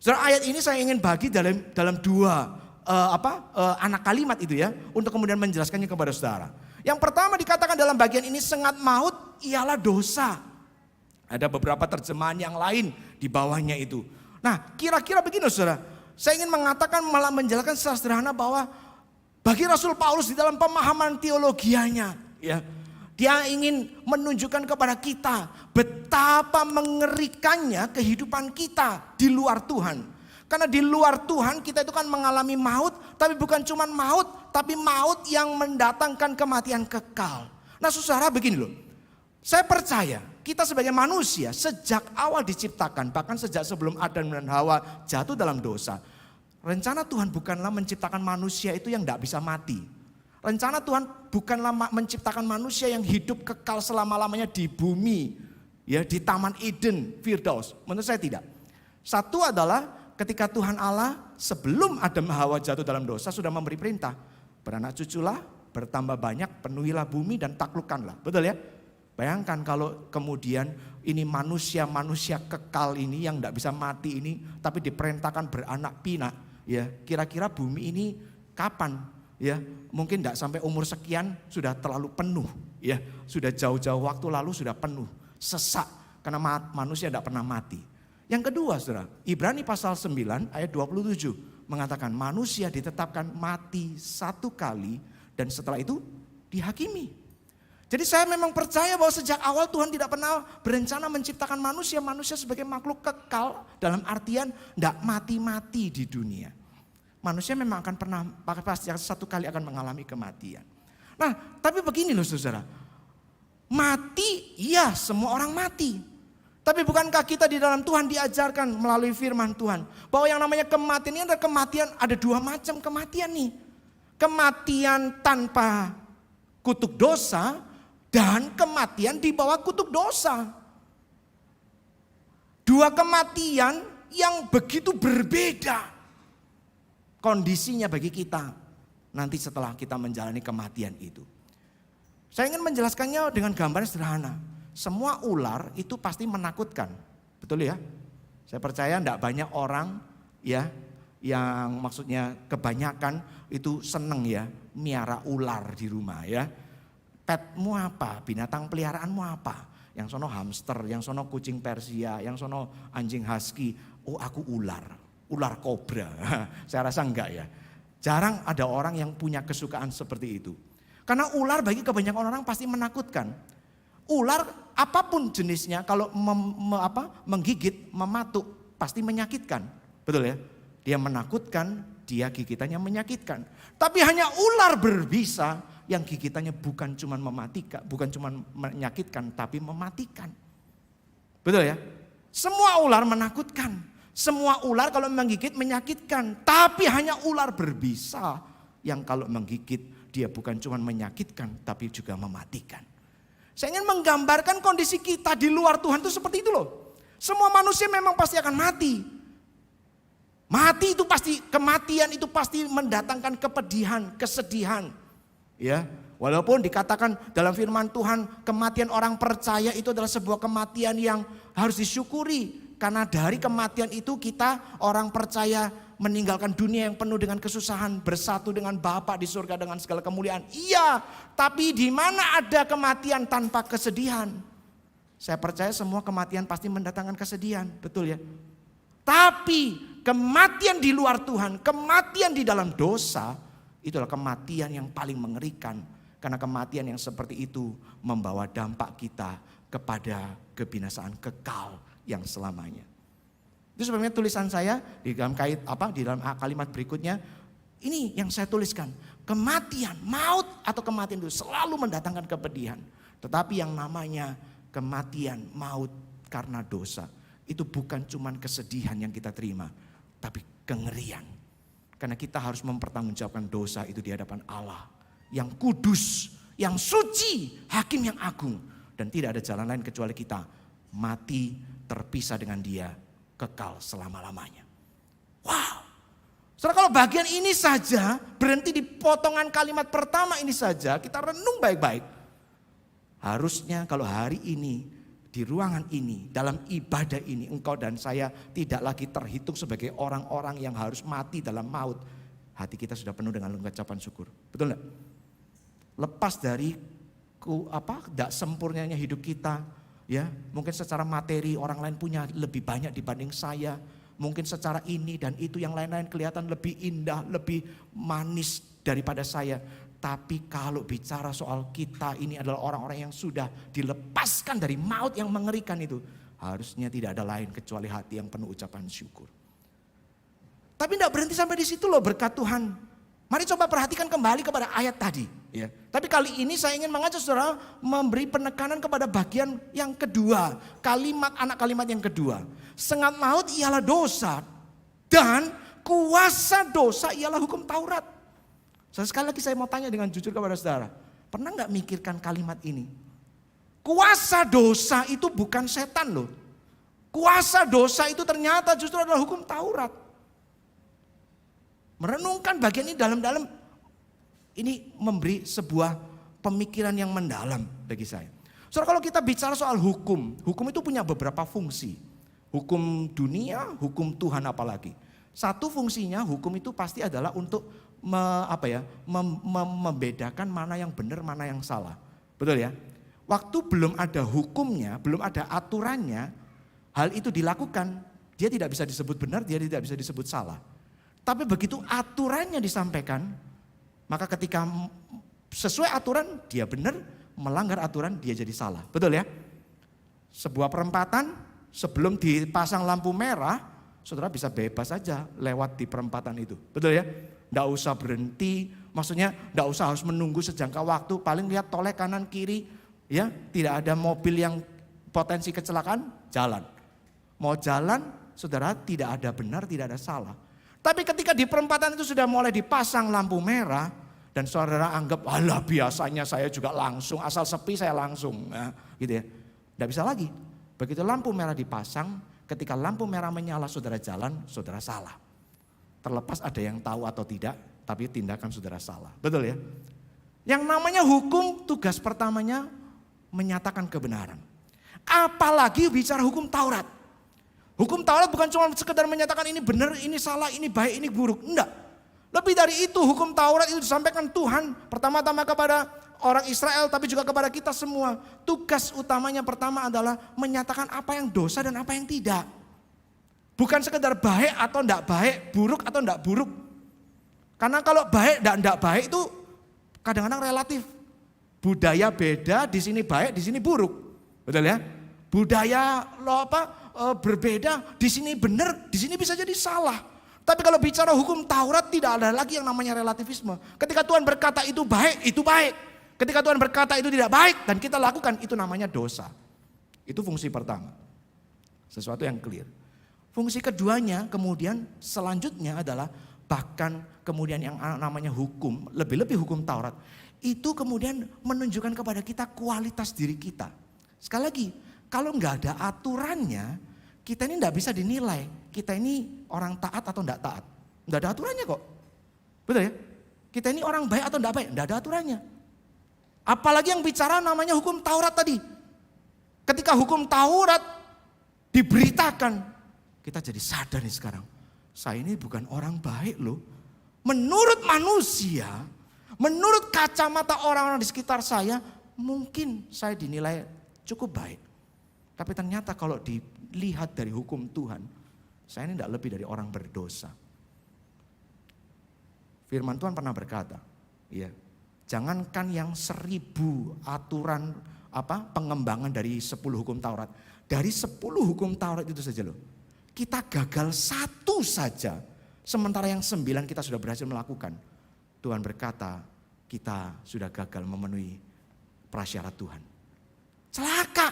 Saudara, ayat ini saya ingin bagi dalam dua anak kalimat itu ya, untuk kemudian menjelaskannya kepada saudara. Yang pertama dikatakan dalam bagian ini sengat maut ialah dosa. Ada beberapa terjemahan yang lain di bawahnya itu. Nah, kira-kira begini saudara. Saya ingin mengatakan malah menjelaskan secara sederhana bahwa bagi Rasul Paulus di dalam pemahaman teologianya, ya, dia ingin menunjukkan kepada kita betapa mengerikannya kehidupan kita di luar Tuhan. Karena di luar Tuhan kita itu kan mengalami maut, tapi bukan cuma maut, tapi maut yang mendatangkan kematian kekal. Nah saudara begini loh, saya percaya kita sebagai manusia sejak awal diciptakan, bahkan sejak sebelum Adam dan Hawa jatuh dalam dosa. Rencana Tuhan bukanlah menciptakan manusia itu yang tidak bisa mati. Rencana Tuhan bukanlah menciptakan manusia yang hidup kekal selama-lamanya di bumi, ya, di Taman Eden, Firdaus. Menurut saya tidak. Satu adalah ketika Tuhan Allah sebelum Adam Hawa jatuh dalam dosa sudah memberi perintah. Beranak cuculah, bertambah banyak, penuhilah bumi dan taklukkanlah. Betul ya? Bayangkan kalau kemudian ini manusia-manusia kekal ini yang tidak bisa mati ini, tapi diperintahkan beranak pinak. Ya, kira-kira bumi ini kapan? Ya, mungkin tidak sampai umur sekian sudah terlalu penuh. Ya, sudah jauh-jauh waktu lalu sudah penuh, sesak karena manusia tidak pernah mati. Yang kedua saudara, Ibrani pasal 9 ayat 27 mengatakan manusia ditetapkan mati satu kali dan setelah itu dihakimi. Jadi saya memang percaya bahwa sejak awal Tuhan tidak pernah berencana menciptakan manusia sebagai makhluk kekal dalam artian tidak mati-mati di dunia. Manusia memang akan pernah pasti satu kali akan mengalami kematian. Nah tapi begini loh saudara, mati iya semua orang mati. Tapi bukankah kita di dalam Tuhan diajarkan melalui firman Tuhan bahwa yang namanya kematian ini adalah kematian, ada dua macam kematian nih. Kematian tanpa kutuk dosa dan kematian di bawah kutuk dosa. Dua kematian yang begitu berbeda kondisinya bagi kita nanti setelah kita menjalani kematian itu. Saya ingin menjelaskannya dengan gambar sederhana. Semua ular itu pasti menakutkan, betul ya? Saya percaya tidak banyak orang ya yang maksudnya kebanyakan itu seneng ya miara ular di rumah ya. Petmu apa? Binatang peliharaanmu apa? Yang sono hamster, yang sono kucing Persia, yang sono anjing husky. Oh aku ular kobra. Saya rasa enggak ya. Jarang ada orang yang punya kesukaan seperti itu. Karena ular bagi kebanyakan orang pasti menakutkan. Ular apapun jenisnya kalau menggigit, mematuk pasti menyakitkan. Betul ya? Dia menakutkan, dia gigitannya menyakitkan. Tapi hanya ular berbisa yang gigitannya bukan cuma mematikan, bukan cuma menyakitkan tapi mematikan. Betul ya? Semua ular menakutkan. Semua ular kalau menggigit menyakitkan, tapi hanya ular berbisa yang kalau menggigit dia bukan cuma menyakitkan tapi juga mematikan. Saya ingin menggambarkan kondisi kita di luar Tuhan itu seperti itu loh. Semua manusia memang pasti akan mati. Mati itu pasti, kematian itu pasti mendatangkan kepedihan, kesedihan. Ya, walaupun dikatakan dalam firman Tuhan kematian orang percaya itu adalah sebuah kematian yang harus disyukuri. Karena dari kematian itu kita orang percaya meninggalkan dunia yang penuh dengan kesusahan, bersatu dengan Bapa di surga dengan segala kemuliaan. Iya, tapi di mana ada kematian tanpa kesedihan? Saya percaya semua kematian pasti mendatangkan kesedihan, betul ya? Tapi kematian di luar Tuhan, kematian di dalam dosa, itulah kematian yang paling mengerikan. Karena kematian yang seperti itu membawa dampak kita kepada kebinasaan kekal yang selamanya. Itu sebabnya tulisan saya di dalam kalimat berikutnya ini yang saya tuliskan. Kematian, maut atau kematian itu selalu mendatangkan kepedihan. Tetapi yang namanya kematian, maut karena dosa, itu bukan cuman kesedihan yang kita terima, tapi kengerian. Karena kita harus mempertanggungjawabkan dosa itu di hadapan Allah yang kudus, yang suci, hakim yang agung. Dan tidak ada jalan lain kecuali kita mati terpisah dengan dia kekal selama-lamanya. Wow. Saudara, kalau bagian ini saja, berhenti di potongan kalimat pertama ini saja, kita renung baik-baik. Harusnya kalau hari ini, di ruangan ini, dalam ibadah ini, engkau dan saya tidak lagi terhitung sebagai orang-orang yang harus mati dalam maut. Hati kita sudah penuh dengan ucapan syukur. Betul enggak? Lepas dari tidak sempurnanya hidup kita, ya, mungkin secara materi orang lain punya lebih banyak dibanding saya. Mungkin secara ini dan itu yang lain-lain kelihatan lebih indah, lebih manis daripada saya. Tapi kalau bicara soal kita ini adalah orang-orang yang sudah dilepaskan dari maut yang mengerikan itu. Harusnya tidak ada lain kecuali hati yang penuh ucapan syukur. Tapi tidak berhenti sampai di situ loh berkat Tuhan. Mari coba perhatikan kembali kepada ayat tadi. Ya. Tapi kali ini saya ingin mengajak saudara memberi penekanan kepada bagian yang kedua. Anak kalimat yang kedua. Sengat maut ialah dosa dan kuasa dosa ialah hukum Taurat. Sekali lagi saya mau tanya dengan jujur kepada saudara. Pernah gak mikirkan kalimat ini? Kuasa dosa itu bukan setan loh. Kuasa dosa itu ternyata justru adalah hukum Taurat. Merenungkan bagian ini dalam-dalam, ini memberi sebuah pemikiran yang mendalam bagi saya. Saudara, kalau kita bicara soal hukum itu punya beberapa fungsi. Hukum dunia, hukum Tuhan apalagi. Satu fungsinya hukum itu pasti adalah untuk membedakan mana yang benar, mana yang salah. Betul ya? Waktu belum ada hukumnya, belum ada aturannya, hal itu dilakukan, dia tidak bisa disebut benar, dia tidak bisa disebut salah. Tapi begitu aturannya disampaikan, maka ketika sesuai aturan dia benar, melanggar aturan dia jadi salah. Betul ya? Sebuah perempatan sebelum dipasang lampu merah, saudara bisa bebas saja lewat di perempatan itu. Betul ya? Tidak usah berhenti, maksudnya tidak usah harus menunggu sejangka waktu. Paling lihat toleh kanan kiri, ya, tidak ada mobil yang potensi kecelakaan, jalan. Mau jalan, saudara, tidak ada benar, tidak ada salah. Tapi ketika di perempatan itu sudah mulai dipasang lampu merah, dan saudara anggap, alah biasanya saya juga langsung, asal sepi saya langsung, nah, gitu ya. Tidak bisa lagi. Begitu lampu merah dipasang, ketika lampu merah menyala saudara jalan, saudara salah. Terlepas ada yang tahu atau tidak, tapi tindakan saudara salah. Betul ya? Yang namanya hukum, tugas pertamanya menyatakan kebenaran. Apalagi bicara hukum Taurat. Hukum Taurat bukan cuma sekedar menyatakan ini benar, ini salah, ini baik, ini buruk. Enggak. Lebih dari itu, hukum Taurat itu disampaikan Tuhan pertama-tama kepada orang Israel, tapi juga kepada kita semua. Tugas utamanya pertama adalah menyatakan apa yang dosa dan apa yang tidak. Bukan sekedar baik atau tidak baik, buruk atau tidak buruk. Karena kalau baik dan tidak baik itu kadang-kadang relatif. Budaya beda, di sini baik, di sini buruk. Betul ya? Budaya berbeda, di sini benar, di sini bisa jadi salah. Tapi kalau bicara hukum Taurat tidak ada lagi yang namanya relativisme. Ketika Tuhan berkata itu baik, itu baik. Ketika Tuhan berkata itu tidak baik dan kita lakukan, itu namanya dosa. Itu fungsi pertama. Sesuatu yang clear. Fungsi keduanya kemudian selanjutnya adalah bahkan kemudian yang namanya hukum, lebih-lebih hukum Taurat. Itu kemudian menunjukkan kepada kita kualitas diri kita. Sekali lagi, kalau nggak ada aturannya, kita ini nggak bisa dinilai. Kita ini orang taat atau nggak taat. Nggak ada aturannya kok. Betul ya? Kita ini orang baik atau nggak baik, nggak ada aturannya. Apalagi yang bicara namanya hukum Taurat tadi. Ketika hukum Taurat diberitakan, kita jadi sadar nih sekarang. Saya ini bukan orang baik loh. Menurut manusia, menurut kacamata orang-orang di sekitar saya, mungkin saya dinilai cukup baik. Tapi ternyata kalau dilihat dari hukum Tuhan, saya ini tidak lebih dari orang berdosa. Firman Tuhan pernah berkata, ya, jangankan yang 1000 aturan pengembangan dari 10 hukum Taurat. Dari 10 hukum Taurat itu saja loh. Kita gagal 1 saja. Sementara yang 9 kita sudah berhasil melakukan. Tuhan berkata kita sudah gagal memenuhi prasyarat Tuhan. Celaka.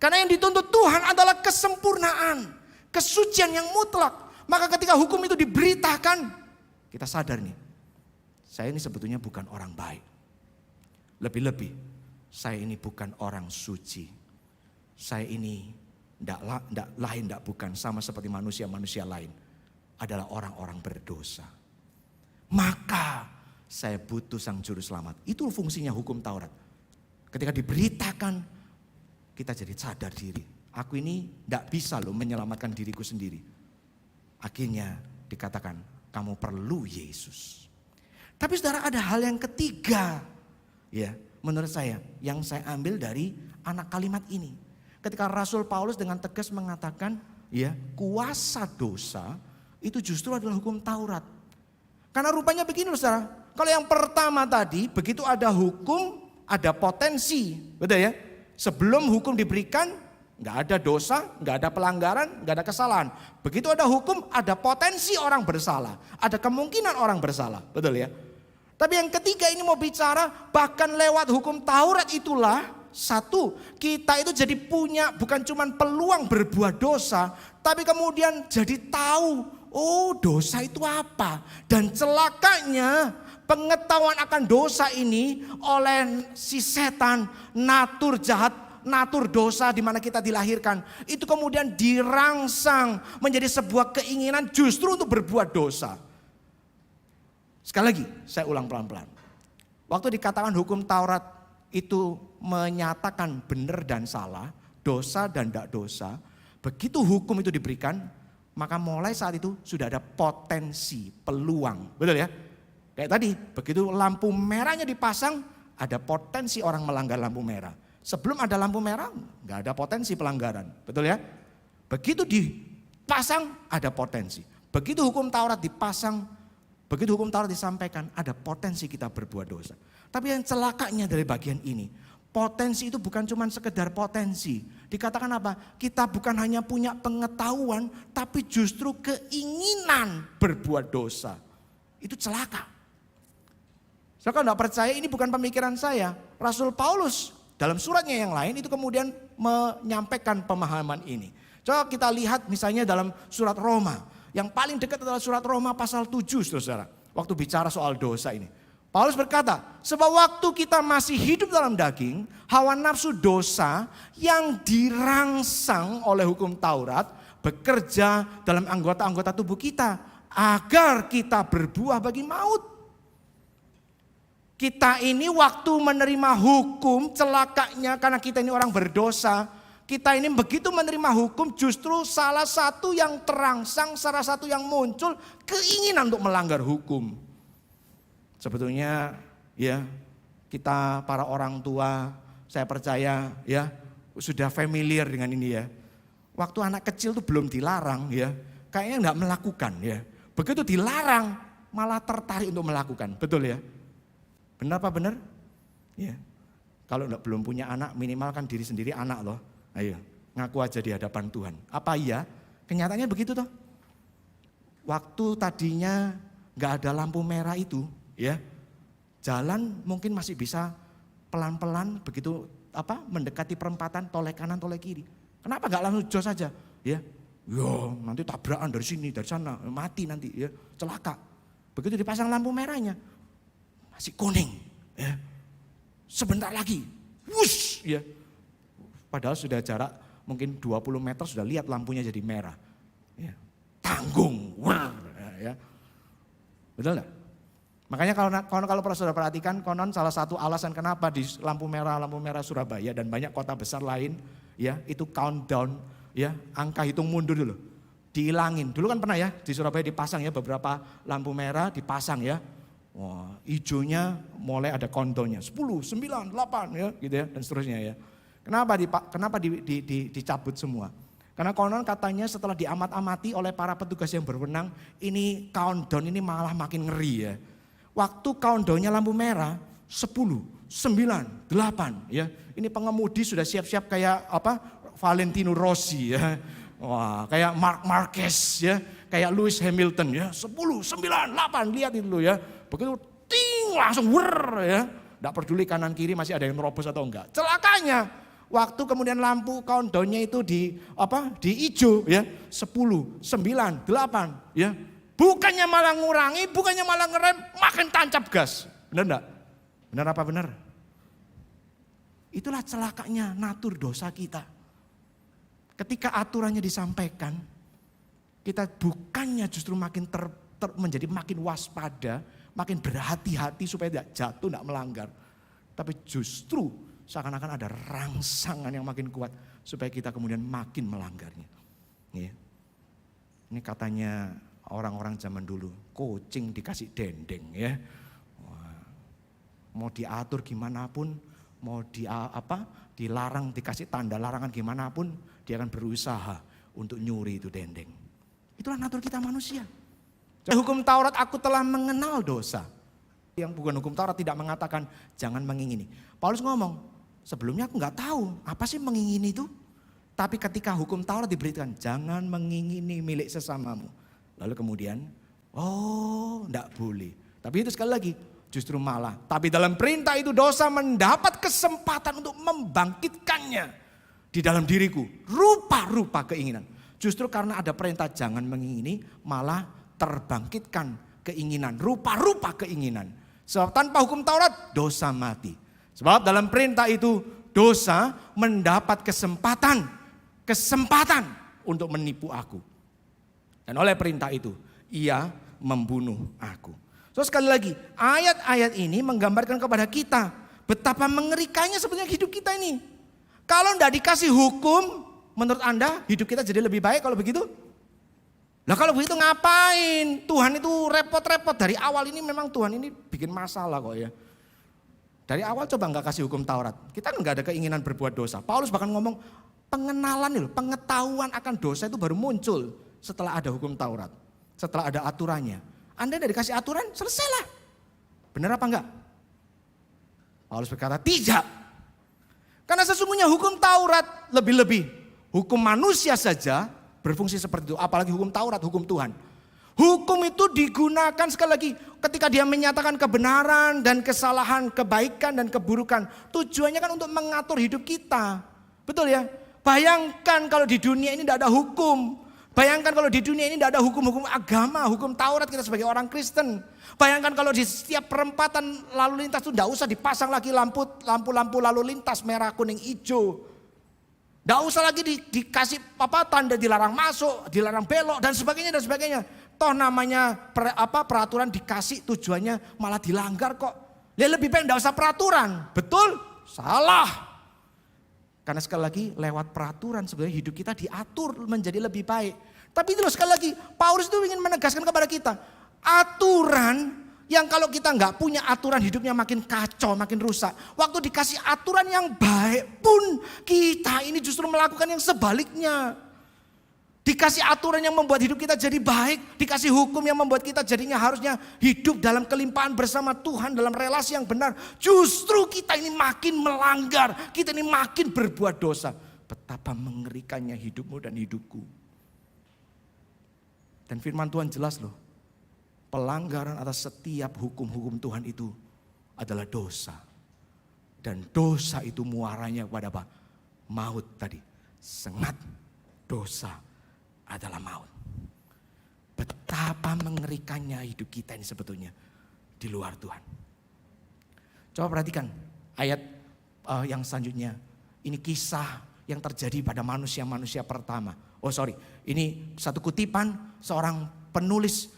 Karena yang dituntut Tuhan adalah kesempurnaan, kesucian yang mutlak. Maka ketika hukum itu diberitakan, kita sadar nih, saya ini sebetulnya bukan orang baik. Lebih-lebih, saya ini bukan orang suci. Saya ini tidak bukan sama seperti manusia-manusia lain. Adalah orang-orang berdosa. Maka saya butuh sang juru selamat. Itu fungsinya hukum Taurat. Ketika diberitakan, kita jadi sadar diri. Aku ini tidak bisa loh menyelamatkan diriku sendiri. Akhirnya dikatakan, kamu perlu Yesus. Tapi saudara, ada hal yang ketiga. Ya, menurut saya, yang saya ambil dari anak kalimat ini. Ketika Rasul Paulus dengan tegas mengatakan, ya, kuasa dosa itu justru adalah hukum Taurat. Karena rupanya begini loh saudara. Kalau yang pertama tadi, begitu ada hukum, ada potensi. Betul ya? Sebelum hukum diberikan, nggak ada dosa, nggak ada pelanggaran, nggak ada kesalahan. Begitu ada hukum, ada potensi orang bersalah. Ada kemungkinan orang bersalah. Betul ya? Tapi yang ketiga ini mau bicara, bahkan lewat hukum Taurat itulah, satu, kita itu jadi punya bukan cuma peluang berbuat dosa, tapi kemudian jadi tahu, oh dosa itu apa. Dan celakanya pengetahuan akan dosa ini oleh si setan, natur jahat, natur dosa di mana kita dilahirkan. Itu kemudian dirangsang menjadi sebuah keinginan justru untuk berbuat dosa. Sekali lagi saya ulang pelan-pelan. Waktu dikatakan hukum Taurat itu menyatakan benar dan salah, dosa dan tidak dosa. Begitu hukum itu diberikan, maka mulai saat itu sudah ada potensi, peluang. Betul ya? Kayak tadi, begitu lampu merahnya dipasang, ada potensi orang melanggar lampu merah. Sebelum ada lampu merah, nggak ada potensi pelanggaran. Betul ya? Begitu dipasang, ada potensi. Begitu hukum Taurat dipasang, begitu hukum Taurat disampaikan, ada potensi kita berbuat dosa. Tapi yang celakanya dari bagian ini, potensi itu bukan cuma sekedar potensi. Dikatakan apa? Kita bukan hanya punya pengetahuan, tapi justru keinginan berbuat dosa. Itu celaka. Saya kalau tidak percaya ini bukan pemikiran saya. Rasul Paulus dalam suratnya yang lain itu kemudian menyampaikan pemahaman ini. Coba kita lihat misalnya dalam surat Roma. Yang paling dekat adalah surat Roma pasal 7 saudara. Waktu bicara soal dosa ini. Paulus berkata, sebab waktu kita masih hidup dalam daging, hawa nafsu dosa yang dirangsang oleh hukum Taurat bekerja dalam anggota-anggota tubuh kita agar kita berbuah bagi maut. Kita ini waktu menerima hukum, celakanya karena kita ini orang berdosa, kita ini begitu menerima hukum justru salah satu yang terangsang, salah satu yang muncul keinginan untuk melanggar hukum. Sebetulnya ya kita para orang tua saya percaya ya sudah familiar dengan ini ya. Waktu anak kecil tuh belum dilarang ya kayaknya enggak melakukan ya. Begitu dilarang malah tertarik untuk melakukan, betul ya? Benar apa benar? Ya. Kalau belum punya anak minimal kan diri sendiri anak loh. Ayo ngaku aja di hadapan Tuhan. Apa iya? Kenyataannya begitu toh. Waktu tadinya enggak ada lampu merah itu ya, jalan mungkin masih bisa pelan-pelan begitu mendekati perempatan toleh kanan toleh kiri. Kenapa nggak langsung jos saja? Ya, nanti tabrakan dari sini dari sana mati nanti ya celaka. Begitu dipasang lampu merahnya masih kuning ya, sebentar lagi, wush ya. Padahal sudah jarak mungkin 20 meter sudah lihat lampunya jadi merah. Ya, tanggung, ya, betul nggak? Makanya kalau saudara perhatikan, konon salah satu alasan kenapa di lampu merah Surabaya dan banyak kota besar lain, ya itu countdown, ya angka hitung mundur dulu, dihilangin. Dulu kan pernah ya di Surabaya dipasang ya beberapa lampu merah dipasang ya, wah hijaunya mulai ada countdownnya 10, 9, 8 ya gitu ya dan seterusnya ya. Kenapa dicabut semua? Karena konon katanya setelah diamat-amati oleh para petugas yang berwenang, ini countdown ini malah makin ngeri ya. Waktu countdownnya lampu merah 10, 9, 8 ya. Ini pengemudi sudah siap-siap kayak Valentino Rossi ya. Wah, kayak Marc Marquez ya, kayak Lewis Hamilton ya. 10, 9, 8 lihat itu ya. Begitu ting langsung ya. Enggak peduli kanan kiri masih ada yang nerobos atau enggak. Celakanya Waktu kemudian lampu countdownnya itu di hijau ya, 10, 9, 8 ya. Bukannya malah ngurangi, bukannya malah ngerem, makin tancap gas. Benar enggak? Benar apa benar? Itulah celakanya natur dosa kita. Ketika aturannya disampaikan, kita bukannya justru makin menjadi makin waspada, makin berhati-hati supaya tidak jatuh, tidak melanggar. Tapi justru seakan-akan ada rangsangan yang makin kuat supaya kita kemudian makin melanggarnya. Ya. Ini katanya orang-orang zaman dulu, kucing dikasih dendeng ya. Wah, mau diatur gimana pun, mau dilarang, dikasih tanda larangan gimana pun, dia akan berusaha untuk nyuri itu dendeng. Itulah natur kita manusia. Hukum Taurat aku telah mengenal dosa. Yang bukan hukum Taurat tidak mengatakan jangan mengingini. Paulus ngomong, sebelumnya aku nggak tahu apa sih mengingini itu. Tapi ketika hukum Taurat diberikan, jangan mengingini milik sesamamu. Lalu kemudian, enggak boleh. Tapi itu sekali lagi, justru malah. Tapi dalam perintah itu dosa mendapat kesempatan untuk membangkitkannya di dalam diriku. Rupa-rupa keinginan. Justru karena ada perintah jangan mengingini, malah terbangkitkan keinginan. Rupa-rupa keinginan. Sebab tanpa hukum Taurat, dosa mati. Sebab dalam perintah itu dosa mendapat kesempatan untuk menipu aku. Dan oleh perintah itu ia membunuh aku. So sekali lagi ayat-ayat ini menggambarkan kepada kita betapa mengerikannya sebenarnya hidup kita ini. Kalau tidak dikasih hukum, menurut Anda hidup kita jadi lebih baik kalau begitu? Lah kalau begitu ngapain? Tuhan itu repot-repot dari awal ini, memang Tuhan ini bikin masalah kok ya. Dari awal coba nggak kasih hukum Taurat, kita nggak ada keinginan berbuat dosa. Paulus bahkan ngomong pengenalan, pengetahuan akan dosa itu baru muncul setelah ada hukum Taurat, setelah ada aturannya. Anda udah dikasih aturan, selesailah. Benar apa enggak? Paulus berkata tidak. Karena sesungguhnya hukum Taurat lebih-lebih hukum manusia saja berfungsi seperti itu, apalagi hukum Taurat, hukum Tuhan. Hukum itu digunakan sekali lagi ketika dia menyatakan kebenaran dan kesalahan, kebaikan dan keburukan. Tujuannya kan untuk mengatur hidup kita. Betul ya? Bayangkan kalau di dunia ini tidak ada hukum. Bayangkan kalau di dunia ini tidak ada hukum-hukum agama, hukum Taurat kita sebagai orang Kristen. Bayangkan kalau di setiap perempatan lalu lintas itu tidak usah dipasang lagi lampu-lampu lalu lintas merah, kuning, hijau. Tidak usah lagi dikasih tanda dilarang masuk, dilarang belok dan sebagainya dan sebagainya. Toh namanya peraturan dikasih tujuannya malah dilanggar kok. Ya lebih baik tidak usah peraturan. Betul? Salah. Karena sekali lagi lewat peraturan sebenarnya hidup kita diatur menjadi lebih baik. Tapi itu sekali lagi Paulus itu ingin menegaskan kepada kita. Aturan yang kalau kita nggak punya aturan hidupnya makin kacau, makin rusak. Waktu dikasih aturan yang baik pun kita ini justru melakukan yang sebaliknya. Dikasih aturan yang membuat hidup kita jadi baik. Dikasih hukum yang membuat kita jadinya harusnya hidup dalam kelimpahan bersama Tuhan. Dalam relasi yang benar. Justru kita ini makin melanggar. Kita ini makin berbuat dosa. Betapa mengerikannya hidupmu dan hidupku. Dan firman Tuhan jelas loh. Pelanggaran atas setiap hukum-hukum Tuhan itu adalah dosa. Dan dosa itu muaranya kepada apa? Maut tadi. Sengat dosa adalah maut. Betapa mengerikannya hidup kita ini sebetulnya di luar Tuhan. Coba perhatikan ayat yang selanjutnya. Ini kisah yang terjadi pada manusia-manusia pertama. Ini satu kutipan seorang penulis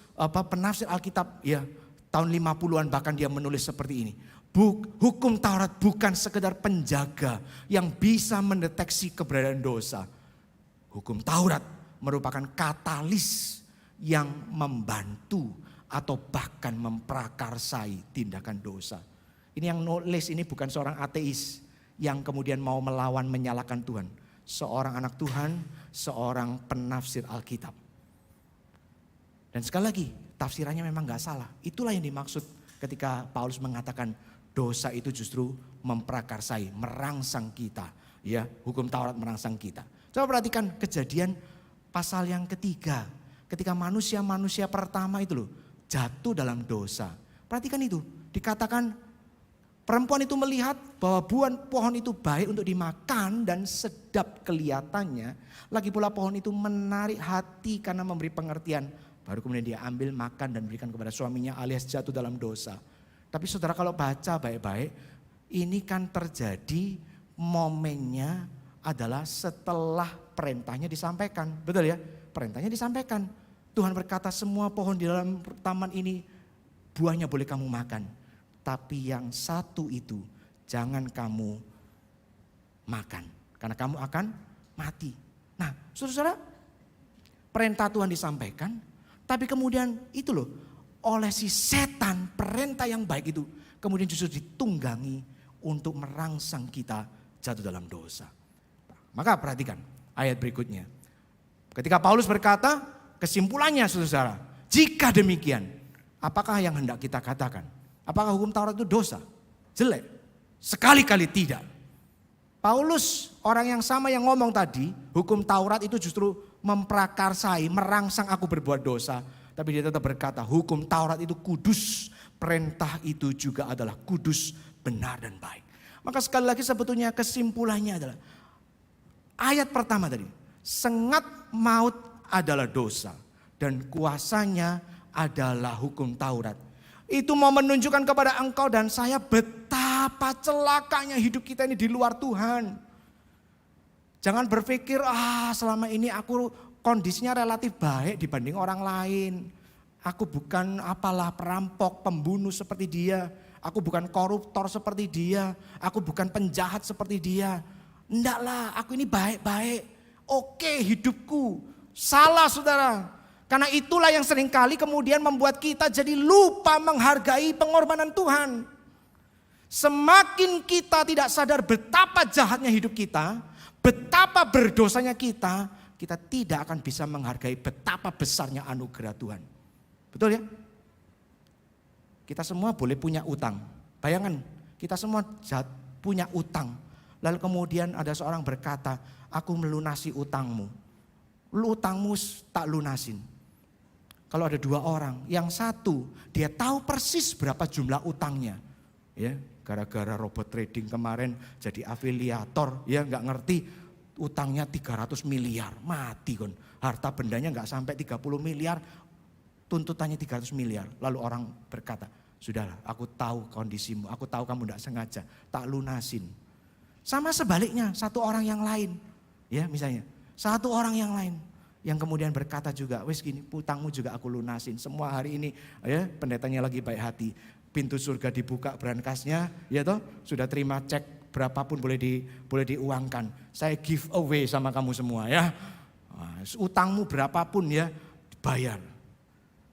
penafsir Alkitab ya tahun 50-an bahkan dia menulis seperti ini. Hukum Taurat bukan sekedar penjaga yang bisa mendeteksi keberadaan dosa. Hukum Taurat merupakan katalis yang membantu atau bahkan memprakarsai tindakan dosa. Ini yang nulis ini bukan seorang ateis yang kemudian mau melawan menyalahkan Tuhan. Seorang anak Tuhan, seorang penafsir Alkitab. Dan sekali lagi tafsirannya memang gak salah. Itulah yang dimaksud ketika Paulus mengatakan dosa itu justru memprakarsai, merangsang kita. Ya, hukum Taurat merangsang kita. Coba perhatikan Kejadian pasal yang ketiga. Ketika manusia-manusia pertama itu loh jatuh dalam dosa. Perhatikan itu. Dikatakan Perempuan itu melihat bahwa pohon itu baik untuk dimakan dan sedap kelihatannya. Lagi pula pohon itu menarik hati karena memberi pengertian. Baru kemudian dia ambil, makan dan berikan kepada suaminya alias jatuh dalam dosa. Tapi saudara kalau baca baik-baik, ini kan terjadi momennya adalah setelah perintahnya disampaikan. Betul ya? Perintahnya disampaikan. Tuhan berkata semua pohon di dalam taman ini buahnya boleh kamu makan. Tapi yang satu itu jangan kamu makan. Karena kamu akan mati. Nah saudara, perintah Tuhan disampaikan. Tapi kemudian itu loh, oleh si setan perintah yang baik itu kemudian justru ditunggangi untuk merangsang kita jatuh dalam dosa. Maka perhatikan ayat berikutnya. Ketika Paulus berkata, kesimpulannya saudara, jika demikian, apakah yang hendak kita katakan? Apakah hukum Taurat itu dosa? Jelek? Sekali-kali tidak. Paulus orang yang sama yang ngomong tadi, hukum Taurat itu justru memprakarsai, merangsang aku berbuat dosa. Tapi dia tetap berkata, hukum Taurat itu kudus, perintah itu juga adalah kudus, benar dan baik. Maka sekali lagi sebetulnya kesimpulannya adalah, ayat pertama tadi, sengat maut adalah dosa dan kuasanya adalah hukum Taurat. Itu mau menunjukkan kepada engkau dan saya betapa celakanya hidup kita ini di luar Tuhan. Jangan berpikir, selama ini aku kondisinya relatif baik dibanding orang lain. Aku bukan apalah perampok, pembunuh seperti dia. Aku bukan koruptor seperti dia. Aku bukan penjahat seperti dia. Enggaklah, aku ini baik-baik. Oke hidupku. Salah saudara. Karena itulah yang seringkali kemudian membuat kita jadi lupa menghargai pengorbanan Tuhan. Semakin kita tidak sadar betapa jahatnya hidup kita, betapa berdosanya kita tidak akan bisa menghargai betapa besarnya anugerah Tuhan. Betul ya? Kita semua boleh punya utang. Bayangkan, kita semua punya utang. Lalu kemudian ada seorang berkata, aku melunasi utangmu. Lu utangmu tak lunasin. Kalau ada dua orang, yang satu dia tahu persis berapa jumlah utangnya. Ya, gara-gara robot trading kemarin jadi afiliator, ya nggak ngerti utangnya 300 miliar, mati kon. Harta bendanya nggak sampai 30 miliar, tuntutannya 300 miliar. Lalu orang berkata, sudahlah aku tahu kondisimu, aku tahu kamu nggak sengaja, tak lunasin. Sama sebaliknya satu orang yang lain, ya misalnya satu orang yang lain. Yang kemudian berkata juga, wes gini, utangmu juga aku lunasin. Semua hari ini, ya pendetanya lagi baik hati. Pintu surga dibuka berangkasnya, ya toh, sudah terima cek berapapun boleh diuangkan. Saya give away sama kamu semua ya. Utangmu berapapun ya, bayar.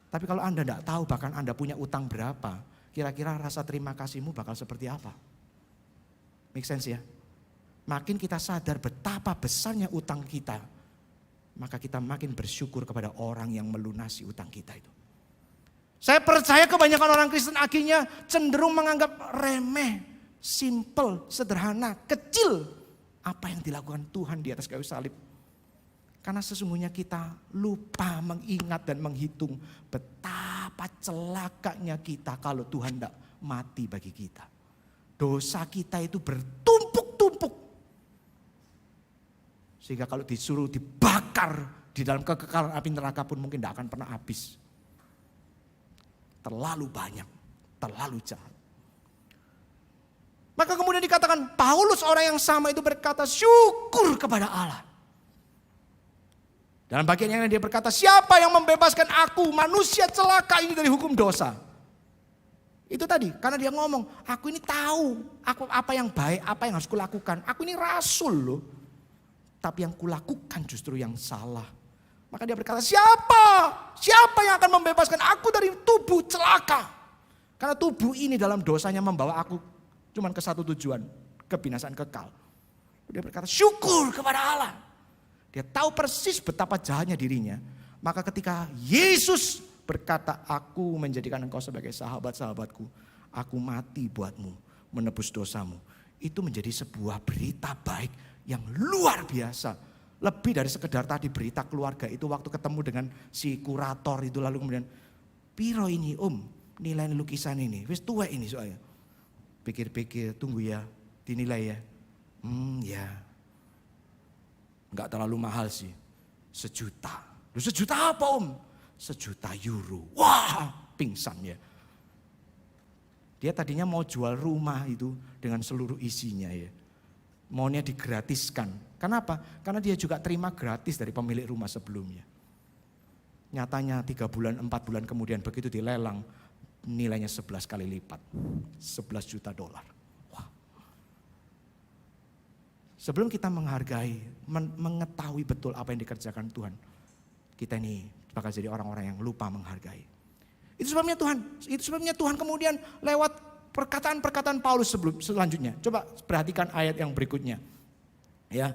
Tapi kalau Anda tidak tahu bahkan Anda punya utang berapa, kira-kira rasa terima kasihmu bakal seperti apa? Make sense ya? Makin kita sadar betapa besarnya utang kita, maka kita makin bersyukur kepada orang yang melunasi utang kita itu. Saya percaya kebanyakan orang Kristen akhirnya cenderung menganggap remeh, simple, sederhana, kecil apa yang dilakukan Tuhan di atas kayu salib. Karena sesungguhnya kita lupa mengingat dan menghitung betapa celakanya kita kalau Tuhan tidak mati bagi kita. Dosa kita itu bertumpuk-tumpuk. Sehingga kalau disuruh dibakar di dalam kekekalan api neraka pun mungkin tidak akan pernah habis. Terlalu banyak, terlalu jahat. Maka kemudian dikatakan Paulus orang yang sama itu berkata syukur kepada Allah. Dalam bagian yang dia berkata, siapa yang membebaskan aku manusia celaka ini dari hukum dosa. Itu tadi, karena dia ngomong, aku ini tahu aku apa yang baik, apa yang harus kulakukan. Aku ini rasul loh. Tapi yang kulakukan justru yang salah. Maka dia berkata, siapa yang akan membebaskan aku dari tubuh celaka. Karena tubuh ini dalam dosanya membawa aku cuma ke satu tujuan, kebinasaan kekal. Dia berkata, syukur kepada Allah. Dia tahu persis betapa jahatnya dirinya. Maka ketika Yesus berkata, aku menjadikan engkau sebagai sahabat-sahabatku. Aku mati buatmu, menebus dosamu. Itu menjadi sebuah berita baik yang luar biasa. Lebih dari sekedar tadi berita keluarga itu waktu ketemu dengan si kurator itu lalu kemudian, piro ini nilai lukisan ini, wis tuwek ini soalnya. Pikir-pikir, tunggu ya, dinilai ya. Ya, nggak terlalu mahal sih, 1 juta. Lu 1 juta apa om? 1 juta euro. Wah, pingsan ya. Dia tadinya mau jual rumah itu dengan seluruh isinya ya. Maunya digratiskan. Kenapa? Karena dia juga terima gratis dari pemilik rumah sebelumnya. Nyatanya 3 bulan, 4 bulan kemudian begitu dilelang, nilainya 11 kali lipat. 11 juta dolar. Wah. Sebelum kita menghargai, mengetahui betul apa yang dikerjakan Tuhan, kita ini bakal jadi orang-orang yang lupa menghargai. Itu sebabnya Tuhan kemudian lewat perkataan-perkataan Paulus selanjutnya. Coba perhatikan ayat yang berikutnya. Ya.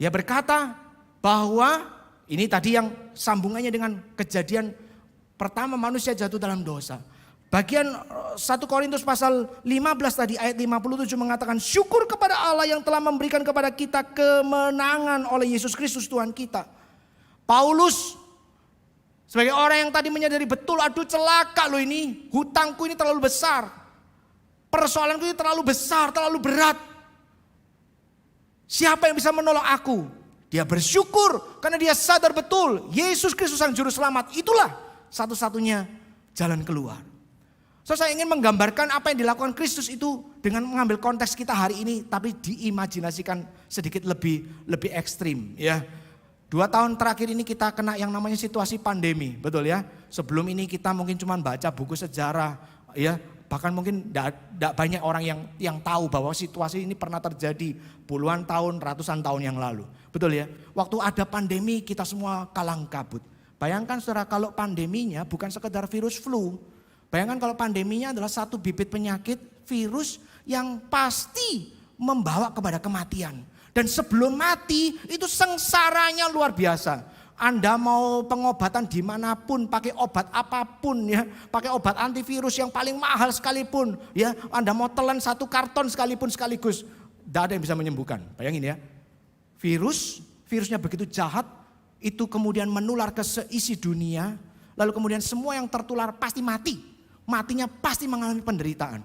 Dia berkata bahwa ini tadi yang sambungannya dengan kejadian pertama manusia jatuh dalam dosa. Bagian 1 Korintus pasal 15 tadi ayat 57 mengatakan syukur kepada Allah yang telah memberikan kepada kita kemenangan oleh Yesus Kristus Tuhan kita. Paulus sebagai orang yang tadi menyadari betul, aduh celaka loh ini, hutangku ini terlalu besar. Persoalanku ini terlalu besar, terlalu berat. Siapa yang bisa menolong aku? Dia bersyukur karena dia sadar betul Yesus Kristus Sang Juru Selamat itulah satu-satunya jalan keluar. So, saya ingin menggambarkan apa yang dilakukan Kristus itu dengan mengambil konteks kita hari ini, tapi diimajinasikan sedikit lebih ekstrim. Ya, 2 tahun terakhir ini kita kena yang namanya situasi pandemi, betul ya. Sebelum ini kita mungkin cuma baca buku sejarah, ya, bahkan mungkin tidak banyak orang yang tahu bahwa situasi ini pernah terjadi puluhan tahun, ratusan tahun yang lalu, betul ya. Waktu ada pandemi kita semua kalang kabut. Bayangkan saudara kalau pandeminya bukan sekedar virus flu. Bayangkan kalau pandeminya adalah satu bibit penyakit virus yang pasti membawa kepada kematian. Dan sebelum mati itu sengsaranya luar biasa. Anda mau pengobatan dimanapun, pakai obat apapun ya, pakai obat antivirus yang paling mahal sekalipun ya, Anda mau telan 1 karton sekalipun sekaligus, tidak ada yang bisa menyembuhkan. Bayangin ya, virusnya begitu jahat, itu kemudian menular ke seisi dunia, lalu kemudian semua yang tertular pasti mati. Matinya pasti mengalami penderitaan.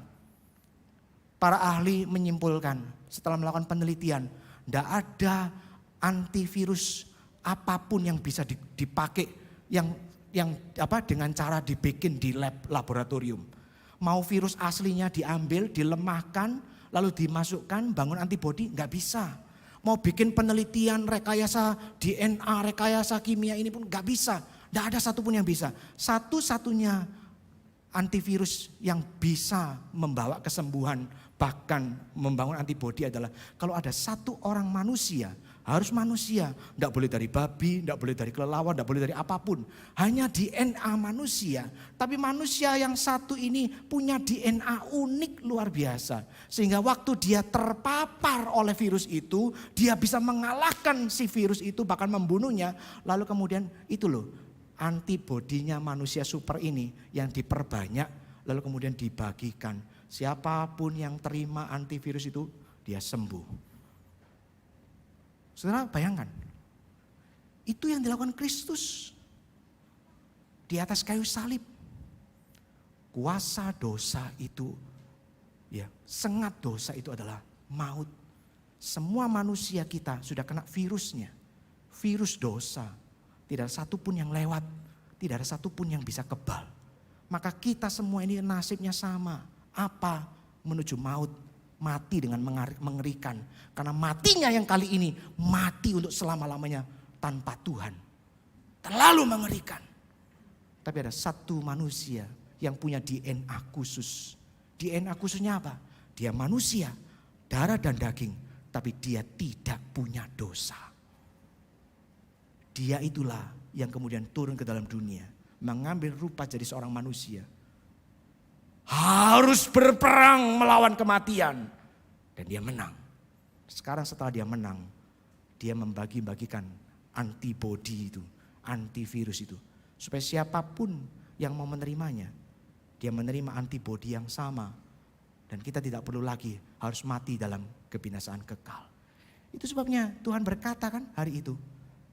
Para ahli menyimpulkan setelah melakukan penelitian, tidak ada antivirus apapun yang bisa dipakai yang dengan cara dibikin di laboratorium. Mau virus aslinya diambil, dilemahkan, lalu dimasukkan, bangun antibodi, nggak bisa. Mau bikin penelitian rekayasa DNA, rekayasa kimia ini pun nggak bisa. Nggak ada satupun yang bisa. Satu-satunya antivirus yang bisa membawa kesembuhan bahkan membangun antibodi adalah kalau ada 1 orang manusia, harus manusia, tidak boleh dari babi, tidak boleh dari kelelawar, tidak boleh dari apapun, hanya DNA manusia. Tapi manusia yang satu ini punya DNA unik luar biasa, sehingga waktu dia terpapar oleh virus itu, dia bisa mengalahkan si virus itu bahkan membunuhnya. Lalu kemudian itu loh, antibodinya manusia super ini yang diperbanyak lalu kemudian dibagikan. Siapapun yang terima antivirus itu dia sembuh. Saudara bayangkan, itu yang dilakukan Kristus di atas kayu salib. Kuasa dosa itu, ya, sengat dosa itu adalah maut. Semua manusia kita sudah kena virusnya, virus dosa. Tidak ada satupun yang lewat, tidak ada satupun yang bisa kebal. Maka kita semua ini nasibnya sama. Apa? Menuju maut, mati dengan mengerikan. Karena matinya yang kali ini, mati untuk selama-lamanya tanpa Tuhan. Terlalu mengerikan. Tapi ada satu manusia yang punya DNA khusus. DNA khususnya apa? Dia manusia, darah dan daging, tapi dia tidak punya dosa. Dia itulah yang kemudian turun ke dalam dunia, mengambil rupa jadi seorang manusia. Harus berperang melawan kematian. Dan dia menang. Sekarang setelah dia menang, dia membagi-bagikan antibodi itu, antivirus itu. Supaya siapapun yang mau menerimanya, dia menerima antibodi yang sama. Dan kita tidak perlu lagi harus mati dalam kebinasaan kekal. Itu sebabnya Tuhan berkata kan hari itu,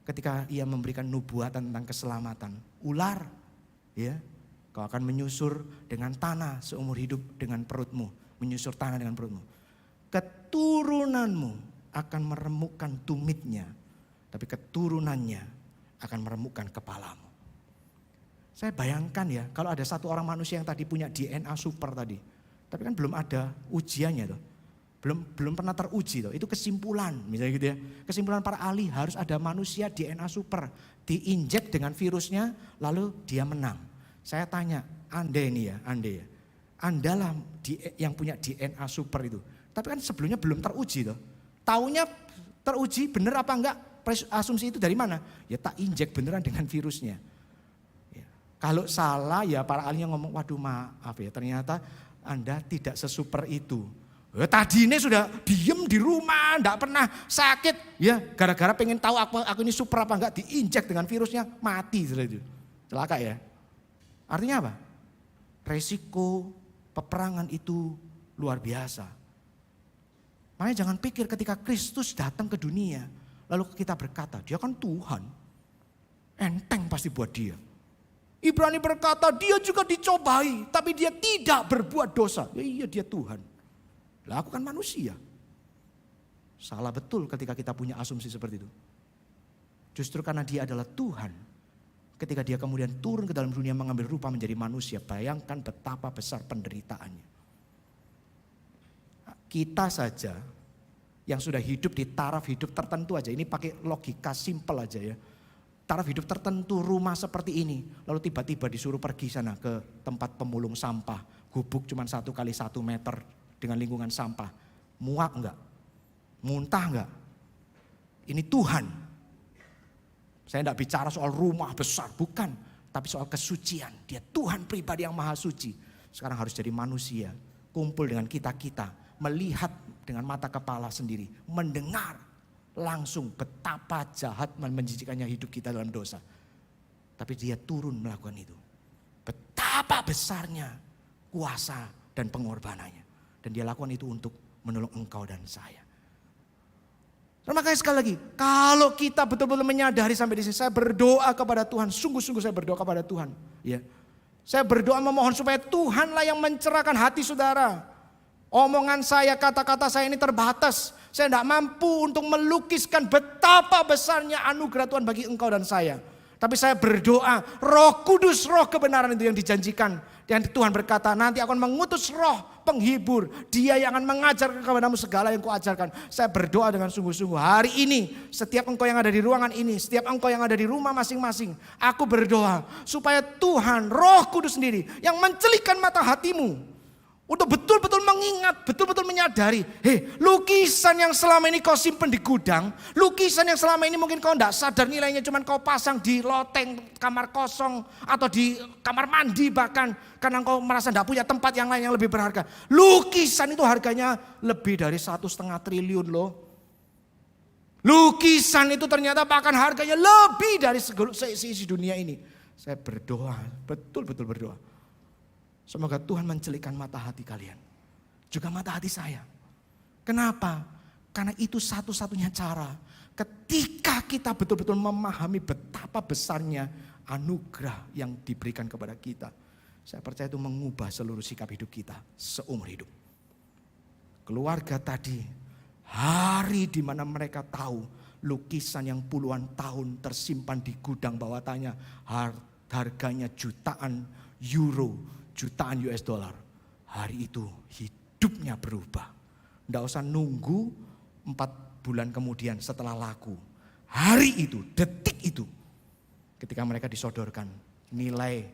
ketika ia memberikan nubuatan tentang keselamatan, ular ya Kau akan menyusur dengan tanah seumur hidup dengan perutmu. Menyusur tanah dengan perutmu. Keturunanmu akan meremukkan tumitnya. Tapi keturunannya akan meremukkan kepalamu. Saya bayangkan ya, kalau ada satu orang manusia yang tadi punya DNA super tadi. Tapi kan belum ada ujiannya tuh. Belum pernah teruji tuh. Itu kesimpulan misalnya gitu ya. Kesimpulan para ahli harus ada manusia DNA super. Diinjek dengan virusnya lalu dia menang. Saya tanya, Anda ya. Andalah yang punya DNA super itu. Tapi kan sebelumnya belum teruji tuh. Taunya teruji bener apa enggak? Asumsi itu dari mana? Ya tak injek beneran dengan virusnya. Ya. Kalau salah ya para ahlinya ngomong, waduh maaf ya ternyata Anda tidak sesuper itu. Tadi ini sudah diem di rumah, enggak pernah sakit. Ya gara-gara pengen tahu aku ini super apa enggak, diinjek dengan virusnya, mati setelah itu. Celaka ya. Artinya apa? Resiko peperangan itu luar biasa. Makanya jangan pikir ketika Kristus datang ke dunia, lalu kita berkata, dia kan Tuhan. Enteng pasti buat dia. Ibrani berkata, dia juga dicobai, tapi dia tidak berbuat dosa. Ya iya dia Tuhan. Lah aku kan manusia. Salah betul ketika kita punya asumsi seperti itu. Justru karena dia adalah Tuhan. Ketika dia kemudian turun ke dalam dunia mengambil rupa menjadi manusia, bayangkan betapa besar penderitaannya. Kita saja yang sudah hidup di taraf hidup tertentu aja, ini pakai logika simpel aja ya. Taraf hidup tertentu, rumah seperti ini, lalu tiba-tiba disuruh pergi sana ke tempat pemulung sampah, gubuk cuma 1 kali 1 meter dengan lingkungan sampah. Muak enggak? Muntah enggak? Ini Tuhan. Saya tidak bicara soal rumah besar, bukan. Tapi soal kesucian. Dia Tuhan pribadi yang maha suci. Sekarang harus jadi manusia. Kumpul dengan kita-kita. Melihat dengan mata kepala sendiri. Mendengar langsung betapa jahat dan menjijikannya hidup kita dalam dosa. Tapi dia turun melakukan itu. Betapa besarnya kuasa dan pengorbanannya. Dan dia lakukan itu untuk menolong engkau dan saya. Dan makanya sekali lagi, kalau kita betul-betul menyadari sampai di sini, saya berdoa kepada Tuhan, sungguh-sungguh saya berdoa kepada Tuhan. Ya, saya berdoa memohon supaya Tuhanlah yang mencerahkan hati saudara. Omongan saya, kata-kata saya ini terbatas. Saya tidak mampu untuk melukiskan betapa besarnya anugerah Tuhan bagi engkau dan saya. Tapi saya berdoa, Roh Kudus, Roh kebenaran itu yang dijanjikan. Dan Tuhan berkata, nanti akan mengutus roh penghibur. Dia yang akan mengajarkan kepadamu segala yang kuajarkan. Saya berdoa dengan sungguh-sungguh. Hari ini, setiap engkau yang ada di ruangan ini, setiap engkau yang ada di rumah masing-masing. Aku berdoa supaya Tuhan, Roh Kudus sendiri yang mencelikkan mata hatimu. Untuk betul-betul mengingat, betul-betul menyadari. Lukisan yang selama ini kau simpen di gudang. Lukisan yang selama ini mungkin kau tidak sadar nilainya. Cuman kau pasang di loteng kamar kosong. Atau di kamar mandi bahkan. Karena kau merasa tidak punya tempat yang lain yang lebih berharga. Lukisan itu harganya lebih dari 1,5 triliun loh. Lukisan itu ternyata bahkan harganya lebih dari seisi dunia ini. Saya berdoa, betul-betul berdoa. Semoga Tuhan mencelikkan mata hati kalian. Juga mata hati saya. Kenapa? Karena itu satu-satunya cara. Ketika kita betul-betul memahami betapa besarnya anugerah yang diberikan kepada kita. Saya percaya itu mengubah seluruh sikap hidup kita seumur hidup. Keluarga tadi, hari di mana mereka tahu lukisan yang puluhan tahun tersimpan di gudang bawah tanah. Harganya jutaan euro. Jutaan US dollar. Hari itu hidupnya berubah. Tidak usah nunggu 4 bulan kemudian setelah laku. Hari itu, detik itu. Ketika mereka disodorkan nilai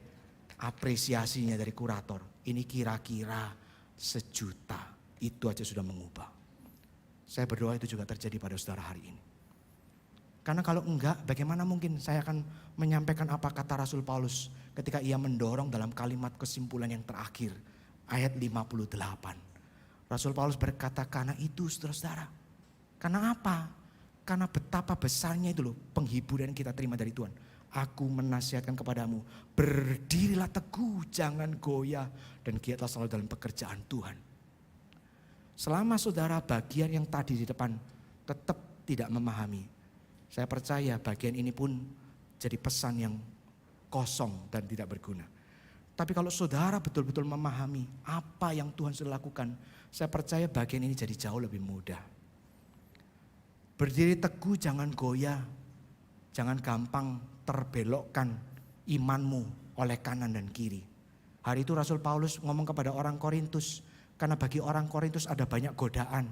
apresiasinya dari kurator. Ini kira-kira 1 juta. Itu aja sudah mengubah. Saya berdoa itu juga terjadi pada saudara hari ini. Karena kalau enggak, bagaimana mungkin saya akan menyampaikan apa kata Rasul Paulus ketika ia mendorong dalam kalimat kesimpulan yang terakhir, ayat 58. Rasul Paulus berkata, karena itu saudara-saudara. Karena apa? Karena betapa besarnya itu loh penghiburan yang kita terima dari Tuhan. Aku menasihatkan kepadamu, berdirilah teguh, jangan goyah, dan giatlah selalu dalam pekerjaan Tuhan. Selama saudara bagian yang tadi di depan tetap tidak memahami, saya percaya bagian ini pun jadi pesan yang kosong dan tidak berguna. Tapi kalau saudara betul-betul memahami apa yang Tuhan sudah lakukan, saya percaya bagian ini jadi jauh lebih mudah. Berdiri teguh, jangan goyah, jangan gampang terbelokkan imanmu oleh kanan dan kiri. Hari itu Rasul Paulus ngomong kepada orang Korintus, karena bagi orang Korintus ada banyak godaan.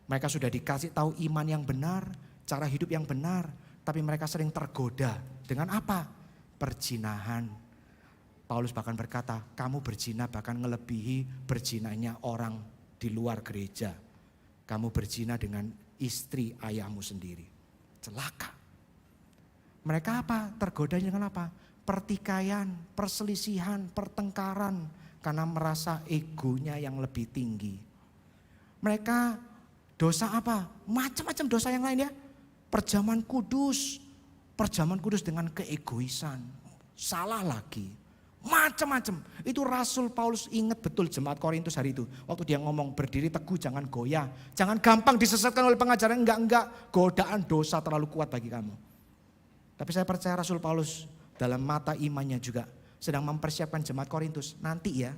Mereka sudah dikasih tahu iman yang benar, cara hidup yang benar, tapi mereka sering tergoda. Dengan apa? Perzinahan. Paulus bahkan berkata, kamu berzina bahkan ngelebihi berzinanya orang di luar gereja. Kamu berzina dengan istri ayahmu sendiri. Celaka. Mereka apa? Tergoda dengan apa? Pertikaian, perselisihan, pertengkaran. Karena merasa egonya yang lebih tinggi. Mereka dosa apa? Macam-macam dosa yang lain ya. Perjamuan kudus dengan keegoisan. Salah lagi. Macam-macam. Itu Rasul Paulus ingat betul jemaat Korintus hari itu. Waktu dia ngomong berdiri teguh, jangan goyah. Jangan gampang disesatkan oleh pengajaran. Enggak. Godaan dosa terlalu kuat bagi kamu. Tapi saya percaya Rasul Paulus dalam mata imannya juga sedang mempersiapkan jemaat Korintus. Nanti ya,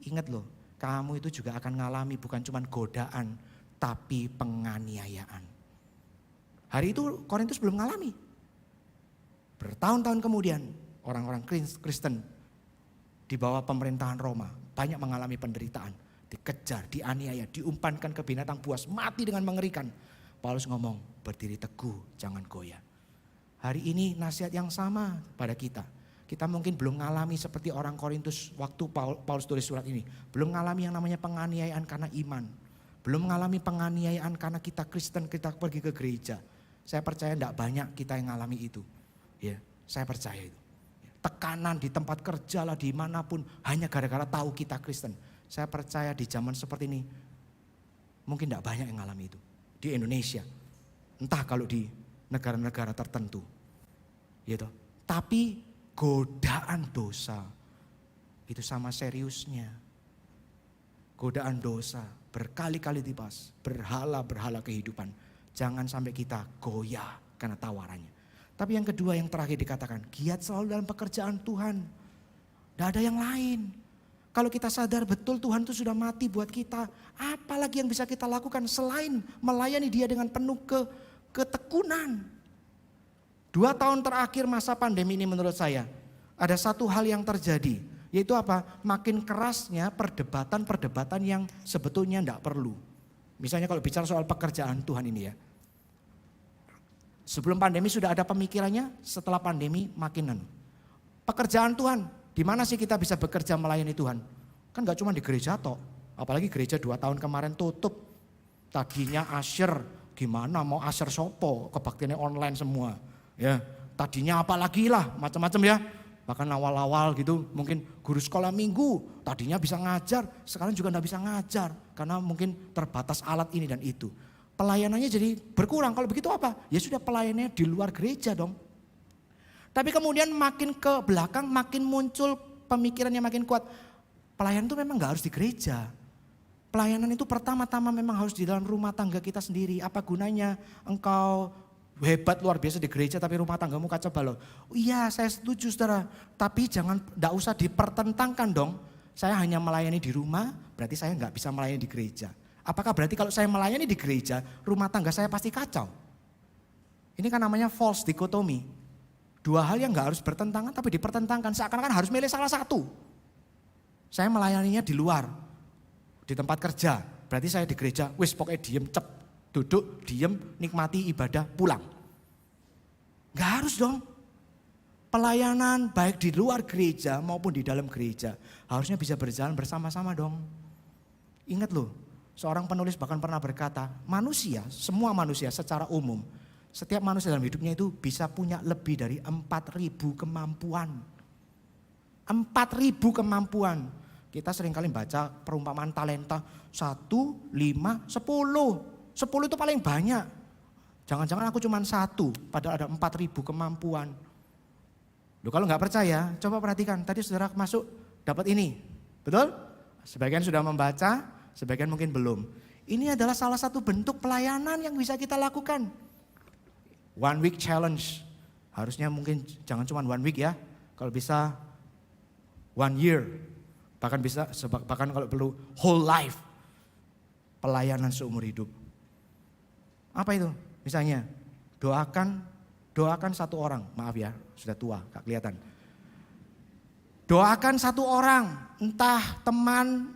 ingat loh. Kamu itu juga akan mengalami bukan cuma godaan, tapi penganiayaan. Hari itu Korintus belum mengalami. Bertahun-tahun kemudian orang-orang Kristen di bawah pemerintahan Roma banyak mengalami penderitaan, dikejar, dianiaya, diumpankan ke binatang buas, mati dengan mengerikan. Paulus ngomong, berdiri teguh, jangan goyah. Hari ini nasihat yang sama pada kita. Kita mungkin belum mengalami seperti orang Korintus waktu Paulus tulis surat ini. Belum mengalami yang namanya penganiayaan karena iman. Belum mengalami penganiayaan karena kita Kristen, kita pergi ke gereja. Saya percaya tidak banyak kita yang mengalami itu. Ya, saya percaya itu. Tekanan di tempat kerja lah, dimanapun, hanya gara-gara tahu kita Kristen. Saya percaya di zaman seperti ini, mungkin tidak banyak yang mengalami itu. Di Indonesia, entah kalau di negara-negara tertentu. Gitu. Tapi godaan dosa, itu sama seriusnya. Godaan dosa, berkali-kali dibahas, berhala-berhala kehidupan. Jangan sampai kita goyah karena tawarannya. Tapi yang kedua, yang terakhir dikatakan, giat selalu dalam pekerjaan Tuhan. Tidak ada yang lain. Kalau kita sadar betul Tuhan itu sudah mati buat kita, apalagi yang bisa kita lakukan selain melayani Dia dengan penuh ketekunan. 2 tahun terakhir masa pandemi ini menurut saya, ada satu hal yang terjadi. Yaitu apa? Makin kerasnya perdebatan-perdebatan yang sebetulnya tidak perlu. Misalnya kalau bicara soal pekerjaan Tuhan ini ya. Sebelum pandemi sudah ada pemikirannya, setelah pandemi makinan. Pekerjaan Tuhan, di mana sih kita bisa bekerja melayani Tuhan? Kan gak cuma di gereja toh, apalagi gereja 2 tahun kemarin tutup. Tadinya asyir, gimana mau asyir sopo, kebaktiannya online semua. Ya, tadinya apalagi lah, macam-macam ya. Bahkan awal-awal gitu, mungkin guru sekolah minggu, tadinya bisa ngajar, sekarang juga gak bisa ngajar. Karena mungkin terbatas alat ini dan itu. Pelayanannya jadi berkurang. Kalau begitu apa? Ya sudah pelayanannya di luar gereja dong. Tapi kemudian makin ke belakang makin muncul pemikirannya makin kuat. Pelayanan itu memang gak harus di gereja. Pelayanan itu pertama-tama memang harus di dalam rumah tangga kita sendiri. Apa gunanya engkau hebat luar biasa di gereja tapi rumah tanggamu kacau balau? Iya, saya setuju saudara. Tapi gak usah dipertentangkan dong. Saya hanya melayani di rumah, berarti saya gak bisa melayani di gereja. Apakah berarti kalau saya melayani di gereja, rumah tangga saya pasti kacau? Ini kan namanya false dikotomi. 2 hal yang gak harus bertentangan tapi dipertentangkan. Seakan-akan harus milih salah satu. Saya melayaninya di luar, di tempat kerja. Berarti saya di gereja, wis pokoknya diem, duduk, diem, nikmati ibadah, pulang. Gak harus dong. Pelayanan baik di luar gereja maupun di dalam gereja harusnya bisa berjalan bersama-sama dong. Ingat loh. Seorang penulis bahkan pernah berkata, manusia, semua manusia secara umum, setiap manusia dalam hidupnya itu bisa punya lebih dari 4.000 kemampuan. 4.000 kemampuan. Kita seringkali baca perumpamaan talenta 1, 5, 10. 10 itu paling banyak. Jangan-jangan aku cuma 1, padahal ada 4.000 kemampuan. Loh, kalau nggak percaya, coba perhatikan. Tadi saudara masuk dapat ini, betul? Sebagian sudah membaca. Sebagian mungkin belum. Ini adalah salah satu bentuk pelayanan yang bisa kita lakukan. 1 week challenge. Harusnya mungkin jangan cuma 1 week ya. Kalau bisa 1 year, bahkan kalau perlu whole life, pelayanan seumur hidup. Apa itu? Misalnya doakan satu orang, maaf ya sudah tua gak kelihatan. Doakan satu orang, entah teman,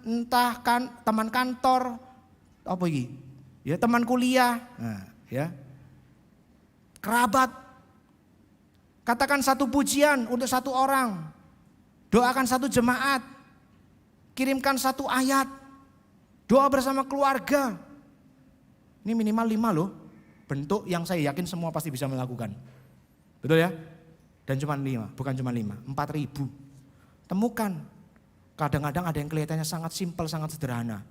teman kantor, apa ini? Ya teman kuliah, nah, ya kerabat. Katakan satu pujian untuk satu orang, doakan satu jemaat, kirimkan satu ayat, doa bersama keluarga. Ini minimal 5 loh, bentuk yang saya yakin semua pasti bisa melakukan. Betul ya? Dan cuma 5, bukan cuma 5, 4.000. Temukan, kadang-kadang ada yang kelihatannya sangat simpel, sangat sederhana.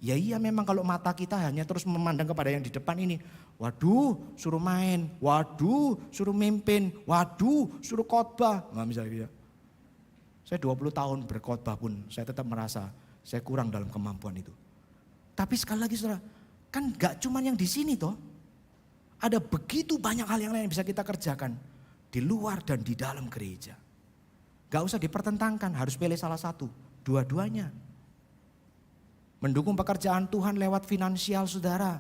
Ya iya memang kalau mata kita hanya terus memandang kepada yang di depan ini. Waduh suruh main, waduh suruh mimpin, waduh suruh khotbah. Nah, misalnya gitu. Saya 20 tahun berkhotbah pun saya tetap merasa saya kurang dalam kemampuan itu. Tapi sekali lagi saudara, kan gak cuma yang di sini toh. Ada begitu banyak hal yang lain yang bisa kita kerjakan di luar dan di dalam gereja. Gak usah dipertentangkan, harus pilih salah satu, dua-duanya. Mendukung pekerjaan Tuhan lewat finansial saudara.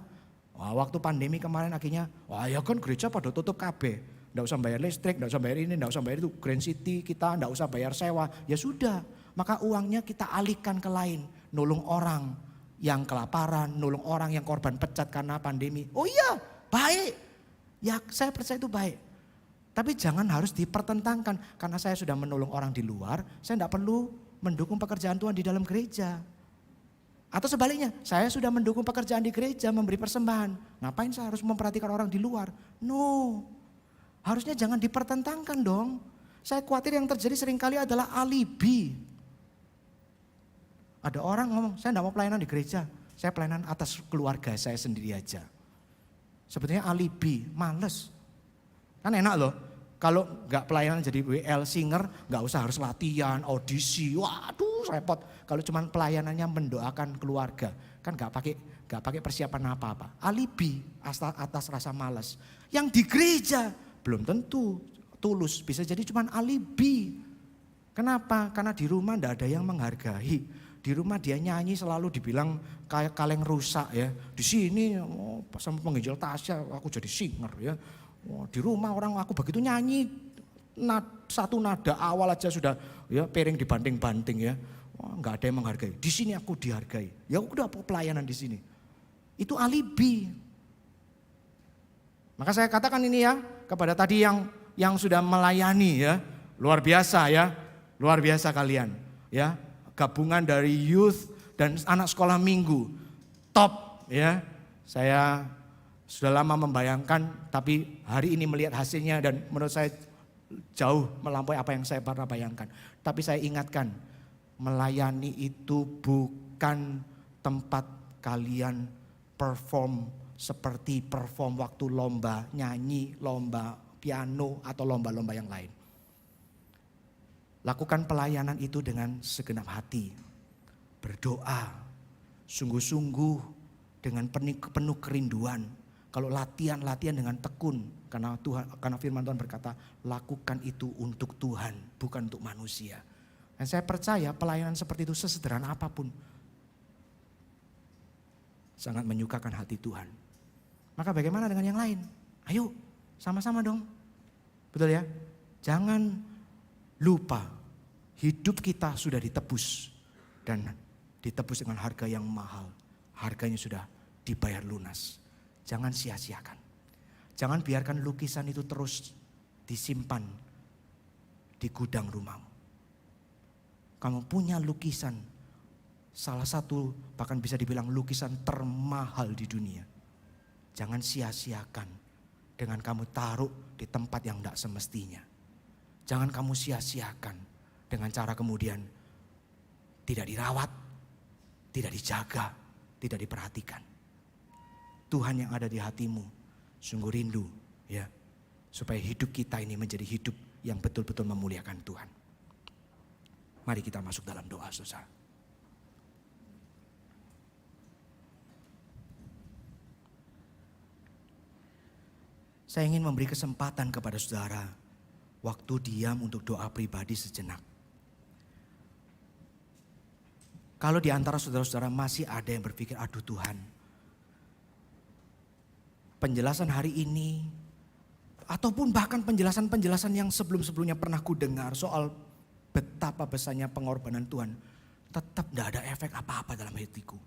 Wah, waktu pandemi kemarin akhirnya, wah ya kan gereja pada tutup KB. Nggak usah bayar listrik, nggak usah bayar ini, nggak usah bayar itu. Grand City kita nggak usah bayar sewa. Ya sudah, maka uangnya kita alihkan ke lain. Nolong orang yang kelaparan, nolong orang yang korban pecat karena pandemi. Oh iya, baik. Ya saya percaya itu baik. Tapi jangan harus dipertentangkan. Karena saya sudah menolong orang di luar, saya nggak perlu mendukung pekerjaan Tuhan di dalam gereja. Atau sebaliknya, saya sudah mendukung pekerjaan di gereja, memberi persembahan. Ngapain saya harus memperhatikan orang di luar? No, harusnya jangan dipertentangkan dong. Saya khawatir yang terjadi seringkali adalah alibi. Ada orang ngomong, saya tidak mau pelayanan di gereja. Saya pelayanan atas keluarga saya sendiri aja. Sebetulnya alibi, males. Kan enak loh. Kalau nggak pelayanan jadi WL singer, nggak usah harus latihan, audisi, waduh repot. Kalau cuma pelayanannya mendoakan keluarga, kan nggak pakai persiapan apa-apa. Alibi atas rasa malas. Yang di gereja belum tentu tulus, bisa jadi cuma alibi. Kenapa? Karena di rumah nggak ada yang menghargai. Di rumah dia nyanyi selalu dibilang kayak kaleng rusak ya. Di sini sama penginjil Tasya aku jadi singer ya. Di rumah orang aku begitu nyanyi satu nada awal aja sudah ya piring dibanting-banting ya. Nggak ada yang menghargai. Di sini aku dihargai. Ya udah pelayanan di sini. Itu alibi. Maka saya katakan ini ya kepada tadi yang sudah melayani ya, luar biasa ya, luar biasa kalian ya. Gabungan dari youth dan anak sekolah minggu top ya. Saya sudah lama membayangkan, tapi hari ini melihat hasilnya dan menurut saya jauh melampaui apa yang saya pernah bayangkan. Tapi saya ingatkan, melayani itu bukan tempat kalian perform seperti perform waktu lomba nyanyi, lomba piano atau lomba-lomba yang lain. Lakukan pelayanan itu dengan segenap hati, berdoa, sungguh-sungguh dengan penuh kerinduan. Kalau latihan dengan tekun, karena firman Tuhan berkata, lakukan itu untuk Tuhan, bukan untuk manusia. Dan saya percaya pelayanan seperti itu sesederhana apapun, sangat menyukakan hati Tuhan. Maka bagaimana dengan yang lain? Ayo, sama-sama dong. Betul ya? Jangan lupa, hidup kita sudah ditebus. Dan ditebus dengan harga yang mahal. Harganya sudah dibayar lunas. Jangan sia-siakan. Jangan biarkan lukisan itu terus disimpan di gudang rumahmu. Kamu punya lukisan, salah satu bahkan bisa dibilang lukisan termahal di dunia. Jangan sia-siakan dengan kamu taruh di tempat yang tidak semestinya. Jangan kamu sia-siakan dengan cara kemudian tidak dirawat, tidak dijaga, tidak diperhatikan. Tuhan yang ada di hatimu sungguh rindu ya, supaya hidup kita ini menjadi hidup yang betul-betul memuliakan Tuhan. Mari kita masuk dalam doa saudara. Saya ingin memberi kesempatan kepada saudara waktu diam untuk doa pribadi sejenak. Kalau di antara saudara-saudara masih ada yang berpikir, aduh Tuhan, penjelasan hari ini, ataupun bahkan penjelasan-penjelasan yang sebelum-sebelumnya pernah ku dengar soal betapa besarnya pengorbanan Tuhan, tetap tidak ada efek apa-apa dalam hatiku.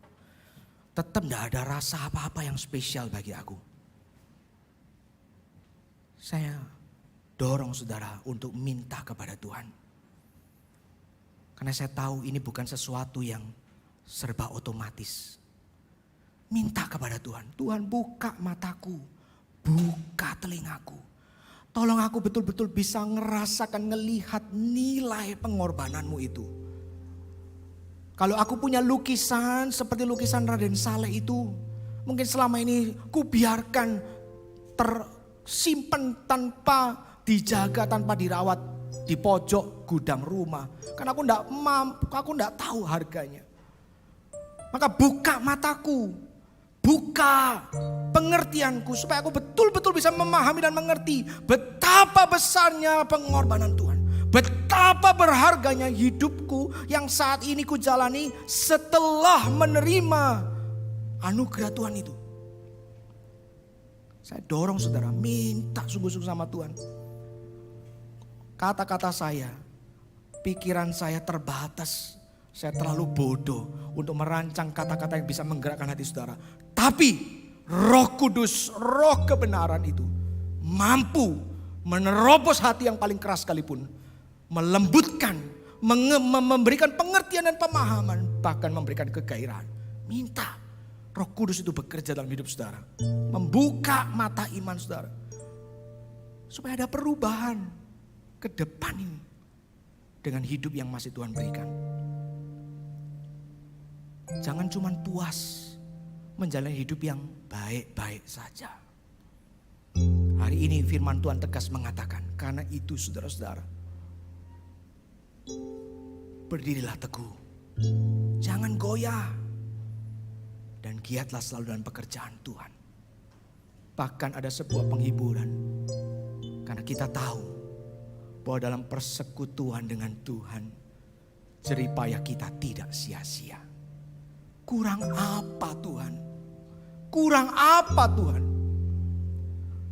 Tetap tidak ada rasa apa-apa yang spesial bagi aku. Saya dorong saudara untuk minta kepada Tuhan. Karena saya tahu ini bukan sesuatu yang serba otomatis. Minta kepada Tuhan. Tuhan, buka mataku, buka telingaku. Tolong aku betul-betul bisa ngerasakan, ngelihat nilai pengorbananmu itu. Kalau aku punya lukisan seperti lukisan Raden Saleh itu, mungkin selama ini ku biarkan tersimpan tanpa dijaga, tanpa dirawat di pojok gudang rumah. Karena aku enggak mampu, aku enggak tahu harganya. Maka buka mataku, buka pengertianku supaya aku betul-betul bisa memahami dan mengerti betapa besarnya pengorbanan Tuhan. Betapa berharganya hidupku yang saat ini ku jalani setelah menerima anugerah Tuhan itu. Saya dorong saudara, minta sungguh-sungguh sama Tuhan. Kata-kata saya, pikiran saya terbatas. Saya terlalu bodoh untuk merancang kata-kata yang bisa menggerakkan hati saudara. Tapi Roh Kudus, roh kebenaran itu mampu menerobos hati yang paling keras sekalipun. Melembutkan, memberikan pengertian dan pemahaman, bahkan memberikan kegairahan. Minta Roh Kudus itu bekerja dalam hidup saudara. Membuka mata iman saudara. Supaya ada perubahan ke depan ini. Dengan hidup yang masih Tuhan berikan. Jangan cuma puas menjalani hidup yang baik-baik saja. Hari ini firman Tuhan tegas mengatakan, karena itu saudara-saudara, berdirilah teguh, jangan goyah, dan giatlah selalu dalam pekerjaan Tuhan. Bahkan ada sebuah penghiburan, karena kita tahu bahwa dalam persekutuan dengan Tuhan, jerih payah kita tidak sia-sia. Kurang apa Tuhan? Kurang apa Tuhan?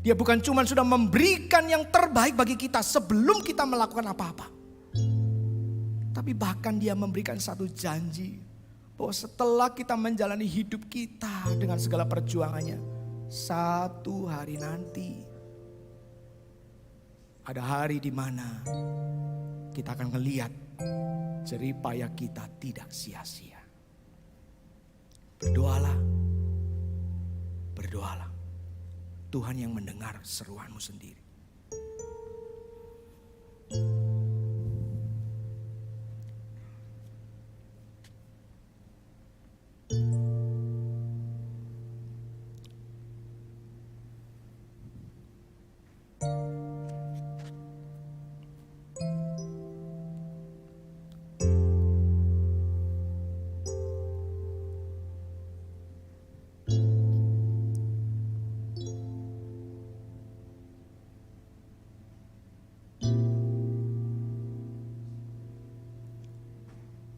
Dia bukan cuma sudah memberikan yang terbaik bagi kita sebelum kita melakukan apa-apa. Tapi bahkan dia memberikan satu janji. Bahwa setelah kita menjalani hidup kita dengan segala perjuangannya. Satu hari nanti. Ada hari di mana kita akan melihat jerih payah kita tidak sia-sia. Berdoalah, berdoalah. Tuhan yang mendengar seruanmu sendiri.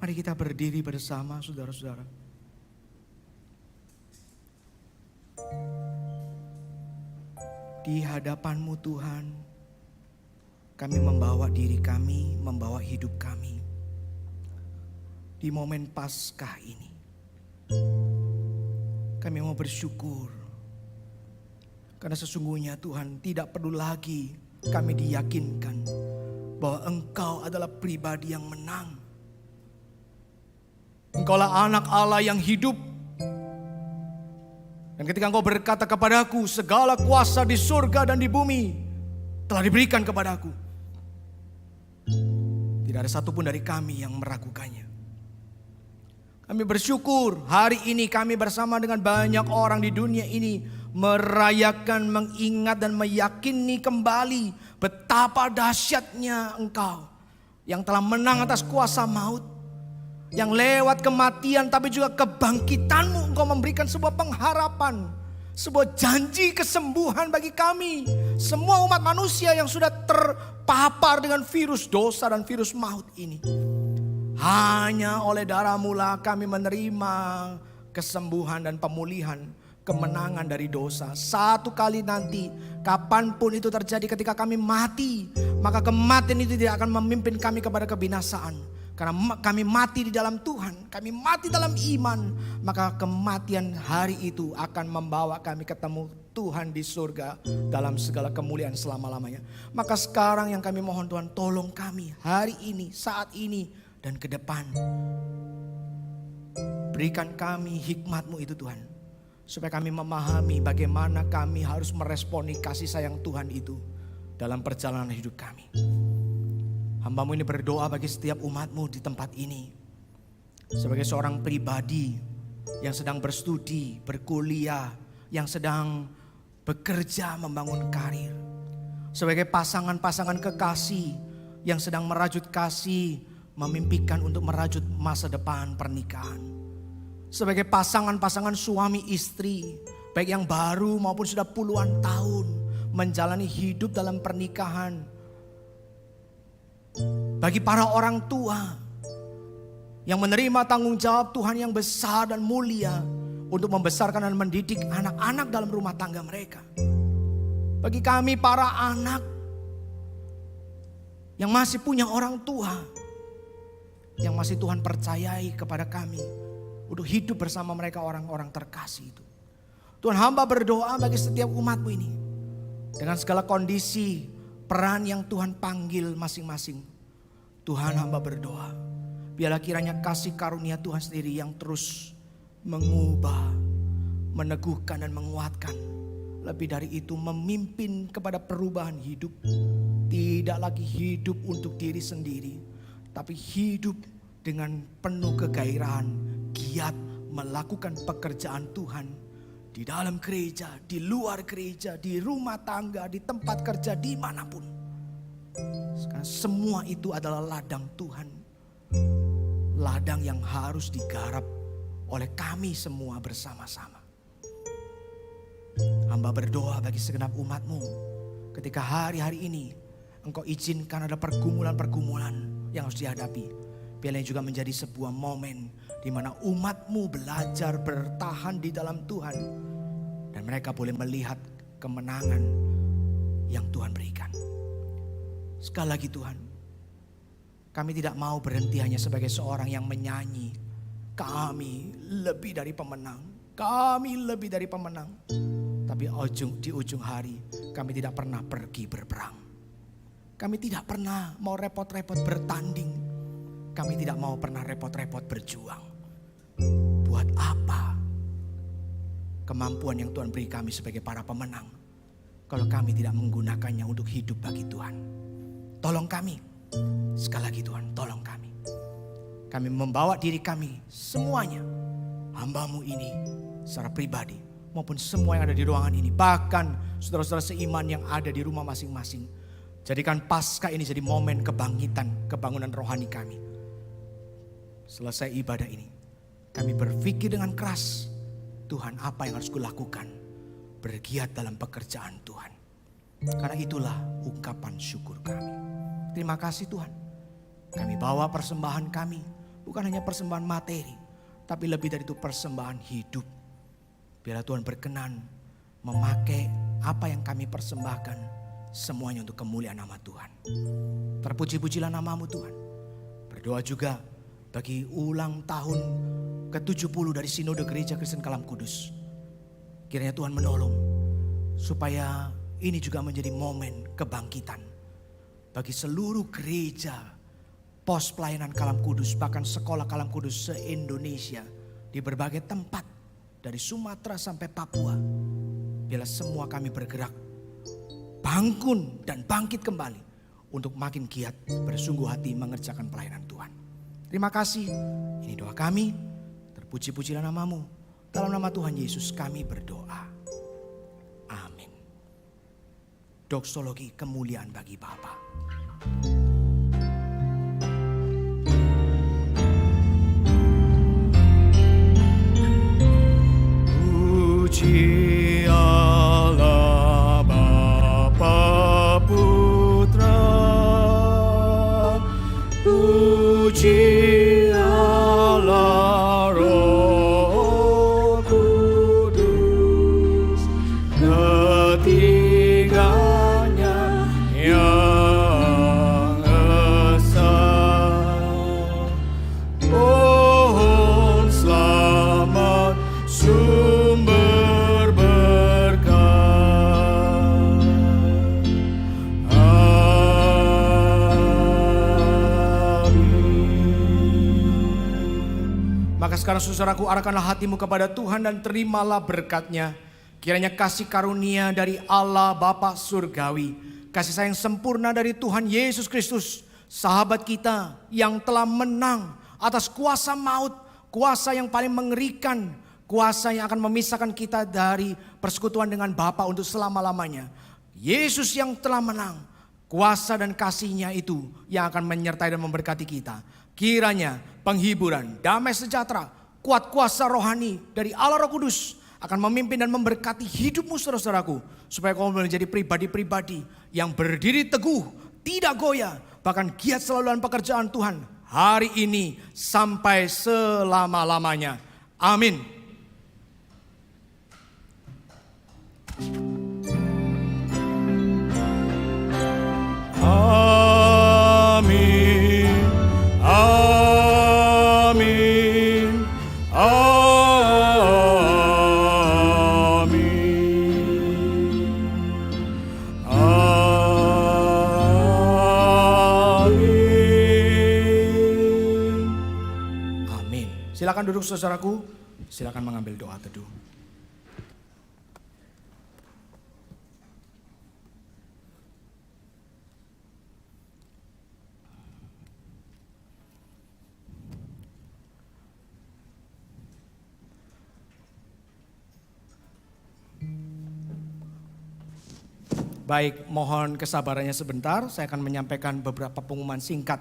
Mari kita berdiri bersama saudara-saudara. Di hadapan-Mu Tuhan, kami membawa diri kami, membawa hidup kami. Di momen Paskah ini, kami mau bersyukur. Karena sesungguhnya Tuhan tidak perlu lagi kami diyakinkan bahwa Engkau adalah pribadi yang menang. Engkaulah anak Allah yang hidup. Dan ketika Engkau berkata kepadaku, segala kuasa di surga dan di bumi telah diberikan kepadaku. Tidak ada satupun dari kami yang meragukannya. Kami bersyukur hari ini kami bersama dengan banyak orang di dunia ini merayakan, mengingat dan meyakini kembali betapa dahsyatnya Engkau yang telah menang atas kuasa maut. Yang lewat kematian tapi juga kebangkitan-Mu Engkau memberikan sebuah pengharapan. Sebuah janji kesembuhan bagi kami. Semua umat manusia yang sudah terpapar dengan virus dosa dan virus maut ini. Hanya oleh darah-Mu lah kami menerima kesembuhan dan pemulihan, kemenangan dari dosa. Satu kali nanti, kapanpun itu terjadi ketika kami mati, maka kematian itu tidak akan memimpin kami kepada kebinasaan. Karena kami mati di dalam Tuhan, kami mati dalam iman, maka kematian hari itu akan membawa kami ketemu Tuhan di surga dalam segala kemuliaan selama-lamanya. Maka sekarang yang kami mohon Tuhan, tolong kami hari ini, saat ini, dan ke depan. Berikan kami hikmat-Mu itu Tuhan, supaya kami memahami bagaimana kami harus meresponi kasih sayang Tuhan itu dalam perjalanan hidup kami. Hamba-Mu ini berdoa bagi setiap umat-Mu di tempat ini. Sebagai seorang pribadi yang sedang berstudi, berkuliah, yang sedang bekerja membangun karir. Sebagai pasangan-pasangan kekasih yang sedang merajut kasih, memimpikan untuk merajut masa depan pernikahan. Sebagai pasangan-pasangan suami istri, baik yang baru maupun sudah puluhan tahun menjalani hidup dalam pernikahan. Bagi para orang tua yang menerima tanggung jawab Tuhan yang besar dan mulia untuk membesarkan dan mendidik anak-anak dalam rumah tangga mereka. Bagi kami para anak yang masih punya orang tua, yang masih Tuhan percayai kepada kami untuk hidup bersama mereka orang-orang terkasih itu. Tuhan, hamba berdoa bagi setiap umat-Mu ini. Dengan segala kondisi, peran yang Tuhan panggil masing-masing. Tuhan, hamba berdoa, biarlah kiranya kasih karunia Tuhan sendiri yang terus mengubah, meneguhkan dan menguatkan. Lebih dari itu, memimpin kepada perubahan hidup. Tidak lagi hidup untuk diri sendiri, tapi hidup dengan penuh kegairahan, giat melakukan pekerjaan Tuhan di dalam gereja, di luar gereja, di rumah tangga, di tempat kerja, dimanapun. Karena semua itu adalah ladang Tuhan, ladang yang harus digarap oleh kami semua bersama-sama. Hamba berdoa bagi segenap umat-Mu, ketika hari-hari ini Engkau izinkan ada pergumulan-pergumulan yang harus dihadapi. Biarlah juga menjadi sebuah momen di mana umat-Mu belajar bertahan di dalam Tuhan. Dan mereka boleh melihat kemenangan yang Tuhan berikan. Sekali lagi Tuhan, kami tidak mau berhenti hanya sebagai seorang yang menyanyi. Kami lebih dari pemenang. Kami lebih dari pemenang. Tapi di ujung hari kami tidak pernah pergi berperang. Kami tidak pernah mau repot-repot bertanding. Kami tidak mau pernah repot-repot berjuang. Buat apa kemampuan yang Tuhan beri kami sebagai para pemenang kalau kami tidak menggunakannya untuk hidup bagi Tuhan? Tolong kami. Sekali lagi Tuhan, tolong kami. Kami membawa diri kami semuanya, hamba-Mu ini secara pribadi maupun semua yang ada di ruangan ini, bahkan saudara-saudara seiman yang ada di rumah masing-masing. Jadikan Paskah ini jadi momen kebangkitan, kebangunan rohani kami. Selesai ibadah ini, kami berpikir dengan keras, Tuhan, apa yang harus kulakukan? Bergiat dalam pekerjaan Tuhan. Karena itulah ungkapan syukur kami. Terima kasih Tuhan. Kami bawa persembahan kami, bukan hanya persembahan materi, tapi lebih dari itu persembahan hidup. Biarlah Tuhan berkenan memakai apa yang kami persembahkan, semuanya untuk kemuliaan nama Tuhan. Terpuji-pujilah nama-Mu Tuhan. Berdoa juga bagi ulang tahun ke-70 dari Sinode Gereja Kristen Kalam Kudus. Kiranya Tuhan menolong supaya ini juga menjadi momen kebangkitan bagi seluruh gereja, pos pelayanan Kalam Kudus, bahkan sekolah Kalam Kudus se-Indonesia di berbagai tempat dari Sumatera sampai Papua. Biarlah semua kami bergerak, bangun dan bangkit kembali untuk makin giat bersungguh hati mengerjakan pelayanan Tuhan. Terima kasih. Ini doa kami. Terpuji-pujilah nama-Mu. Dalam nama Tuhan Yesus kami berdoa. Amin. Doksologi kemuliaan bagi Bapa. Puji Allah Bapa Putra, puji Maka sekarang saudaraku, arahkanlah hatimu kepada Tuhan dan terimalah berkat-Nya. Kiranya kasih karunia dari Allah Bapa Surgawi, kasih sayang sempurna dari Tuhan Yesus Kristus, sahabat kita yang telah menang atas kuasa maut, kuasa yang paling mengerikan, kuasa yang akan memisahkan kita dari persekutuan dengan Bapa untuk selama-lamanya. Yesus yang telah menang, kuasa dan kasih-Nya itu yang akan menyertai dan memberkati kita. Kiranya penghiburan, damai sejahtera, kuat kuasa rohani dari Allah Roh Kudus akan memimpin dan memberkati hidupmu saudara-saudaraku. Supaya kamu menjadi pribadi-pribadi yang berdiri teguh, tidak goyah, bahkan giat selalu dalam pekerjaan Tuhan. Hari ini sampai selama-lamanya. Amin. Amin. Amin. Silakan duduk saudaraku, silakan mengambil doa teduh. Baik, mohon kesabarannya sebentar, saya akan menyampaikan beberapa pengumuman singkat.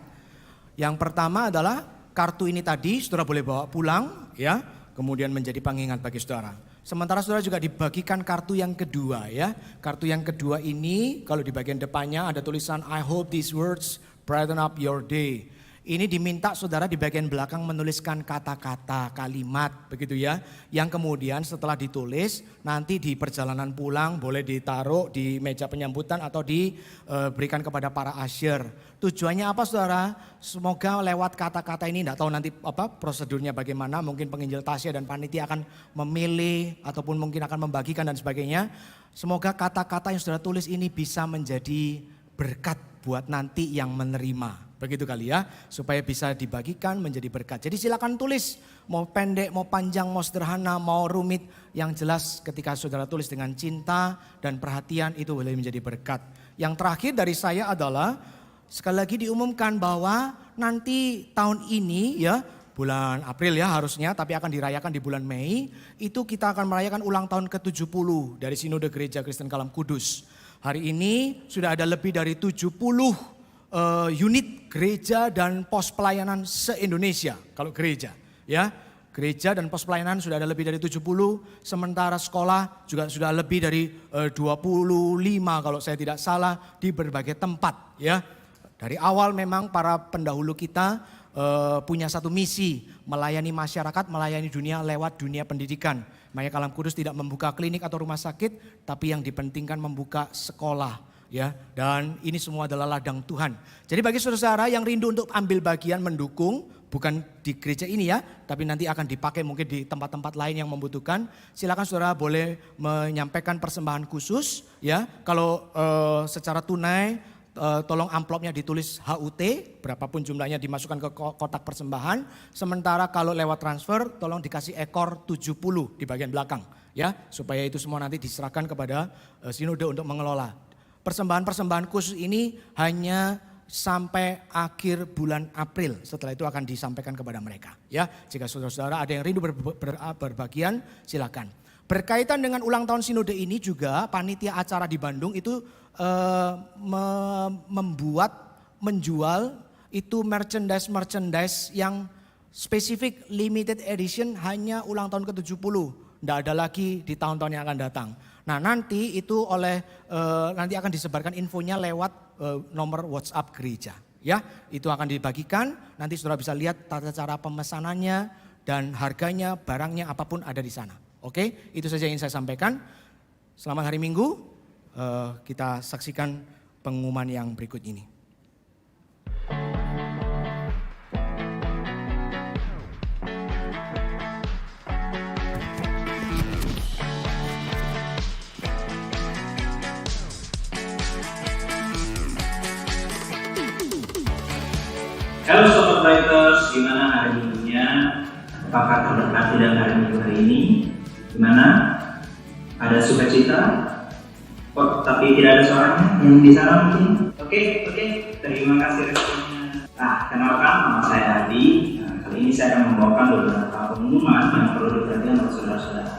Yang pertama adalah kartu ini tadi saudara boleh bawa pulang ya, kemudian menjadi pengingat bagi saudara. Sementara saudara juga dibagikan kartu yang kedua ya. Kartu yang kedua ini kalau di bagian depannya ada tulisan I hope these words brighten up your day. Ini diminta saudara di bagian belakang menuliskan kata-kata, kalimat begitu ya. Yang kemudian setelah ditulis nanti di perjalanan pulang boleh ditaruh di meja penyambutan atau diberikan kepada para usher. Tujuannya apa saudara? Semoga lewat kata-kata ini, enggak tahu nanti apa prosedurnya bagaimana, mungkin penginjil tasya dan panitia akan memilih ataupun mungkin akan membagikan dan sebagainya. Semoga kata-kata yang saudara tulis ini bisa menjadi berkat buat nanti yang menerima. Begitu kali ya, supaya bisa dibagikan menjadi berkat. Jadi silakan tulis, mau pendek, mau panjang, mau sederhana, mau rumit. Yang jelas ketika saudara tulis dengan cinta dan perhatian itu boleh menjadi berkat. Yang terakhir dari saya adalah sekali lagi diumumkan bahwa nanti tahun ini ya, bulan April ya harusnya, tapi akan dirayakan di bulan Mei. Itu kita akan merayakan ulang tahun ke-70 dari Sinode Gereja Kristen Kalam Kudus. Hari ini sudah ada lebih dari 70 unit gereja dan pos pelayanan se-Indonesia. Kalau gereja ya, gereja dan pos pelayanan sudah ada lebih dari 70, sementara sekolah juga sudah lebih dari 25 kalau saya tidak salah di berbagai tempat ya. Dari awal memang para pendahulu kita punya satu misi, melayani masyarakat, melayani dunia lewat dunia pendidikan. Makanya Kalam Kudus tidak membuka klinik atau rumah sakit, tapi yang dipentingkan membuka sekolah. Ya, dan ini semua adalah ladang Tuhan. Jadi bagi saudara-saudara yang rindu untuk ambil bagian mendukung, bukan di gereja ini ya, tapi nanti akan dipakai mungkin di tempat-tempat lain yang membutuhkan. Silakan saudara boleh menyampaikan persembahan khusus ya. Kalau secara tunai, tolong amplopnya ditulis HUT, berapapun jumlahnya dimasukkan ke kotak persembahan. Sementara kalau lewat transfer, tolong dikasih ekor 70 di bagian belakang ya, supaya itu semua nanti diserahkan kepada sinode untuk mengelola. Persembahan-persembahan khusus ini hanya sampai akhir bulan April. Setelah itu akan disampaikan kepada mereka. Ya, jika saudara-saudara ada yang rindu berbagian, silakan. Berkaitan dengan ulang tahun sinode ini juga panitia acara di Bandung itu menjual itu merchandise yang spesifik limited edition hanya ulang tahun ke-70. Tidak ada lagi di tahun-tahun yang akan datang. Nah nanti itu nanti akan disebarkan infonya lewat nomor WhatsApp gereja. Ya, itu akan dibagikan. Nanti saudara bisa lihat tata cara pemesanannya dan harganya, barangnya apapun ada di sana. Oke, itu saja yang ingin saya sampaikan. Selamat hari Minggu. Kita saksikan pengumuman yang berikut ini. Halo Sobat Writers, gimana hari minggunya? apakah terdekat tidak hari ini, di mana ada sukacita, tapi tidak ada suaranya yang di sana mungkin. Oke, terima kasih responnya. Kenalkan, nama saya Adi. Kali ini saya akan membawakan beberapa pengumuman yang perlu diperhatikan oleh saudara-saudara.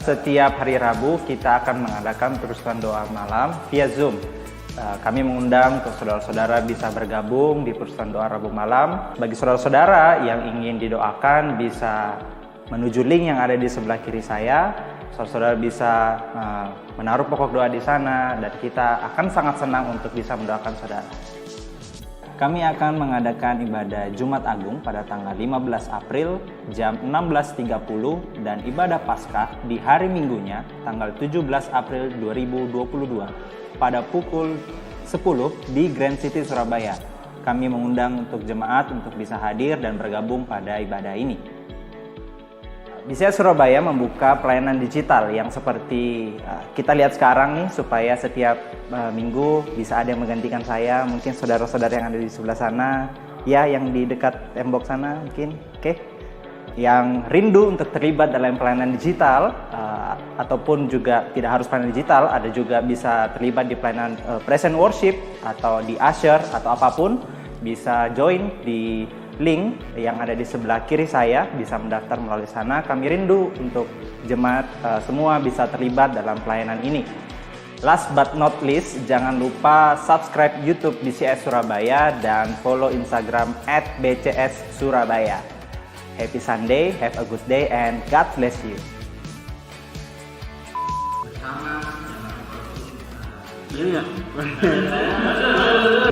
Setiap hari Rabu kita akan mengadakan perustuhan doa malam via Zoom. Kami mengundang untuk saudara-saudara bisa bergabung di perustuhan doa Rabu malam. Bagi saudara-saudara yang ingin didoakan bisa menuju link yang ada di sebelah kiri saya. Saudara-saudara bisa menaruh pokok doa di sana dan kita akan sangat senang untuk bisa mendoakan saudara. Kami akan mengadakan ibadah Jumat Agung pada tanggal 15 April jam 16.30 dan ibadah Paskah di hari Minggunya tanggal 17 April 2022 pada pukul 10 di Grand City Surabaya. Kami mengundang untuk jemaat untuk bisa hadir dan bergabung pada ibadah ini. BCS Surabaya membuka pelayanan digital yang seperti kita lihat sekarang nih, supaya setiap minggu bisa ada yang menggantikan saya. Mungkin saudara-saudara yang ada di sebelah sana, ya, yang di dekat tembok sana mungkin, oke. Yang rindu untuk terlibat dalam pelayanan digital ataupun juga tidak harus pelayanan digital, ada juga bisa terlibat di pelayanan present worship atau di usher atau apapun, bisa join di link yang ada di sebelah kiri saya, bisa mendaftar melalui sana. Kami rindu untuk jemaat semua bisa terlibat dalam pelayanan ini. Last but not least, jangan lupa subscribe YouTube BCS Surabaya dan follow Instagram @BCS_Surabaya. Happy Sunday, have a good day, and God bless you.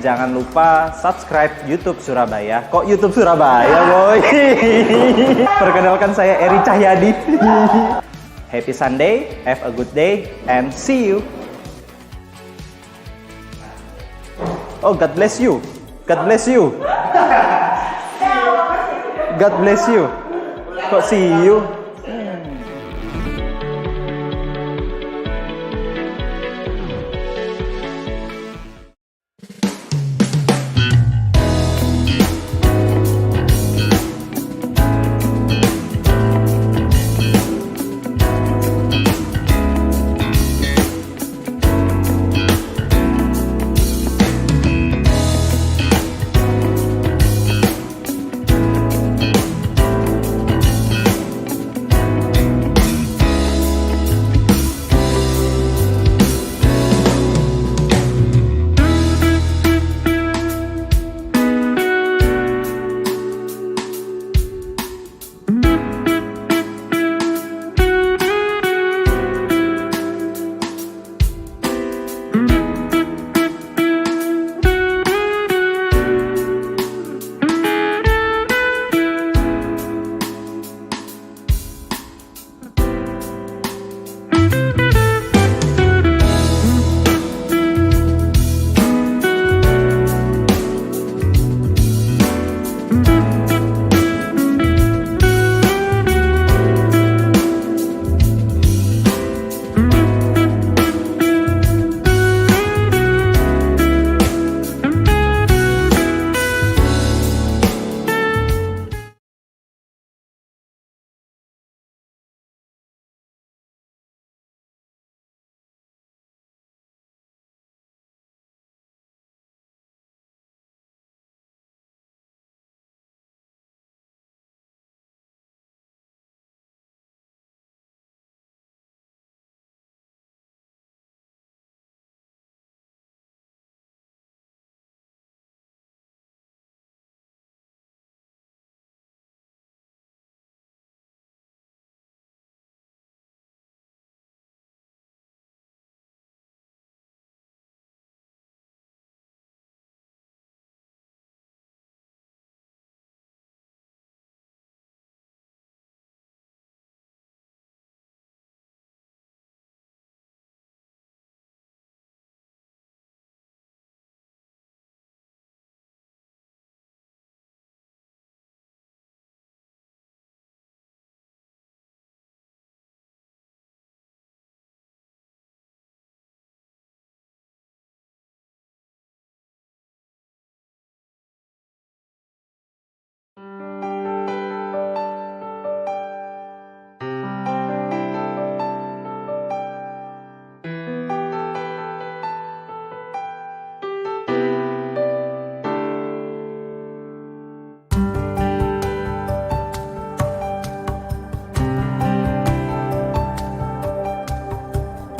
Jangan lupa subscribe YouTube Surabaya. Kok YouTube Surabaya, boy? Perkenalkan saya Eri Cahyadi. Happy Sunday, have a good day, and see you. Oh, God bless you. God bless you. God bless you. Kok see you?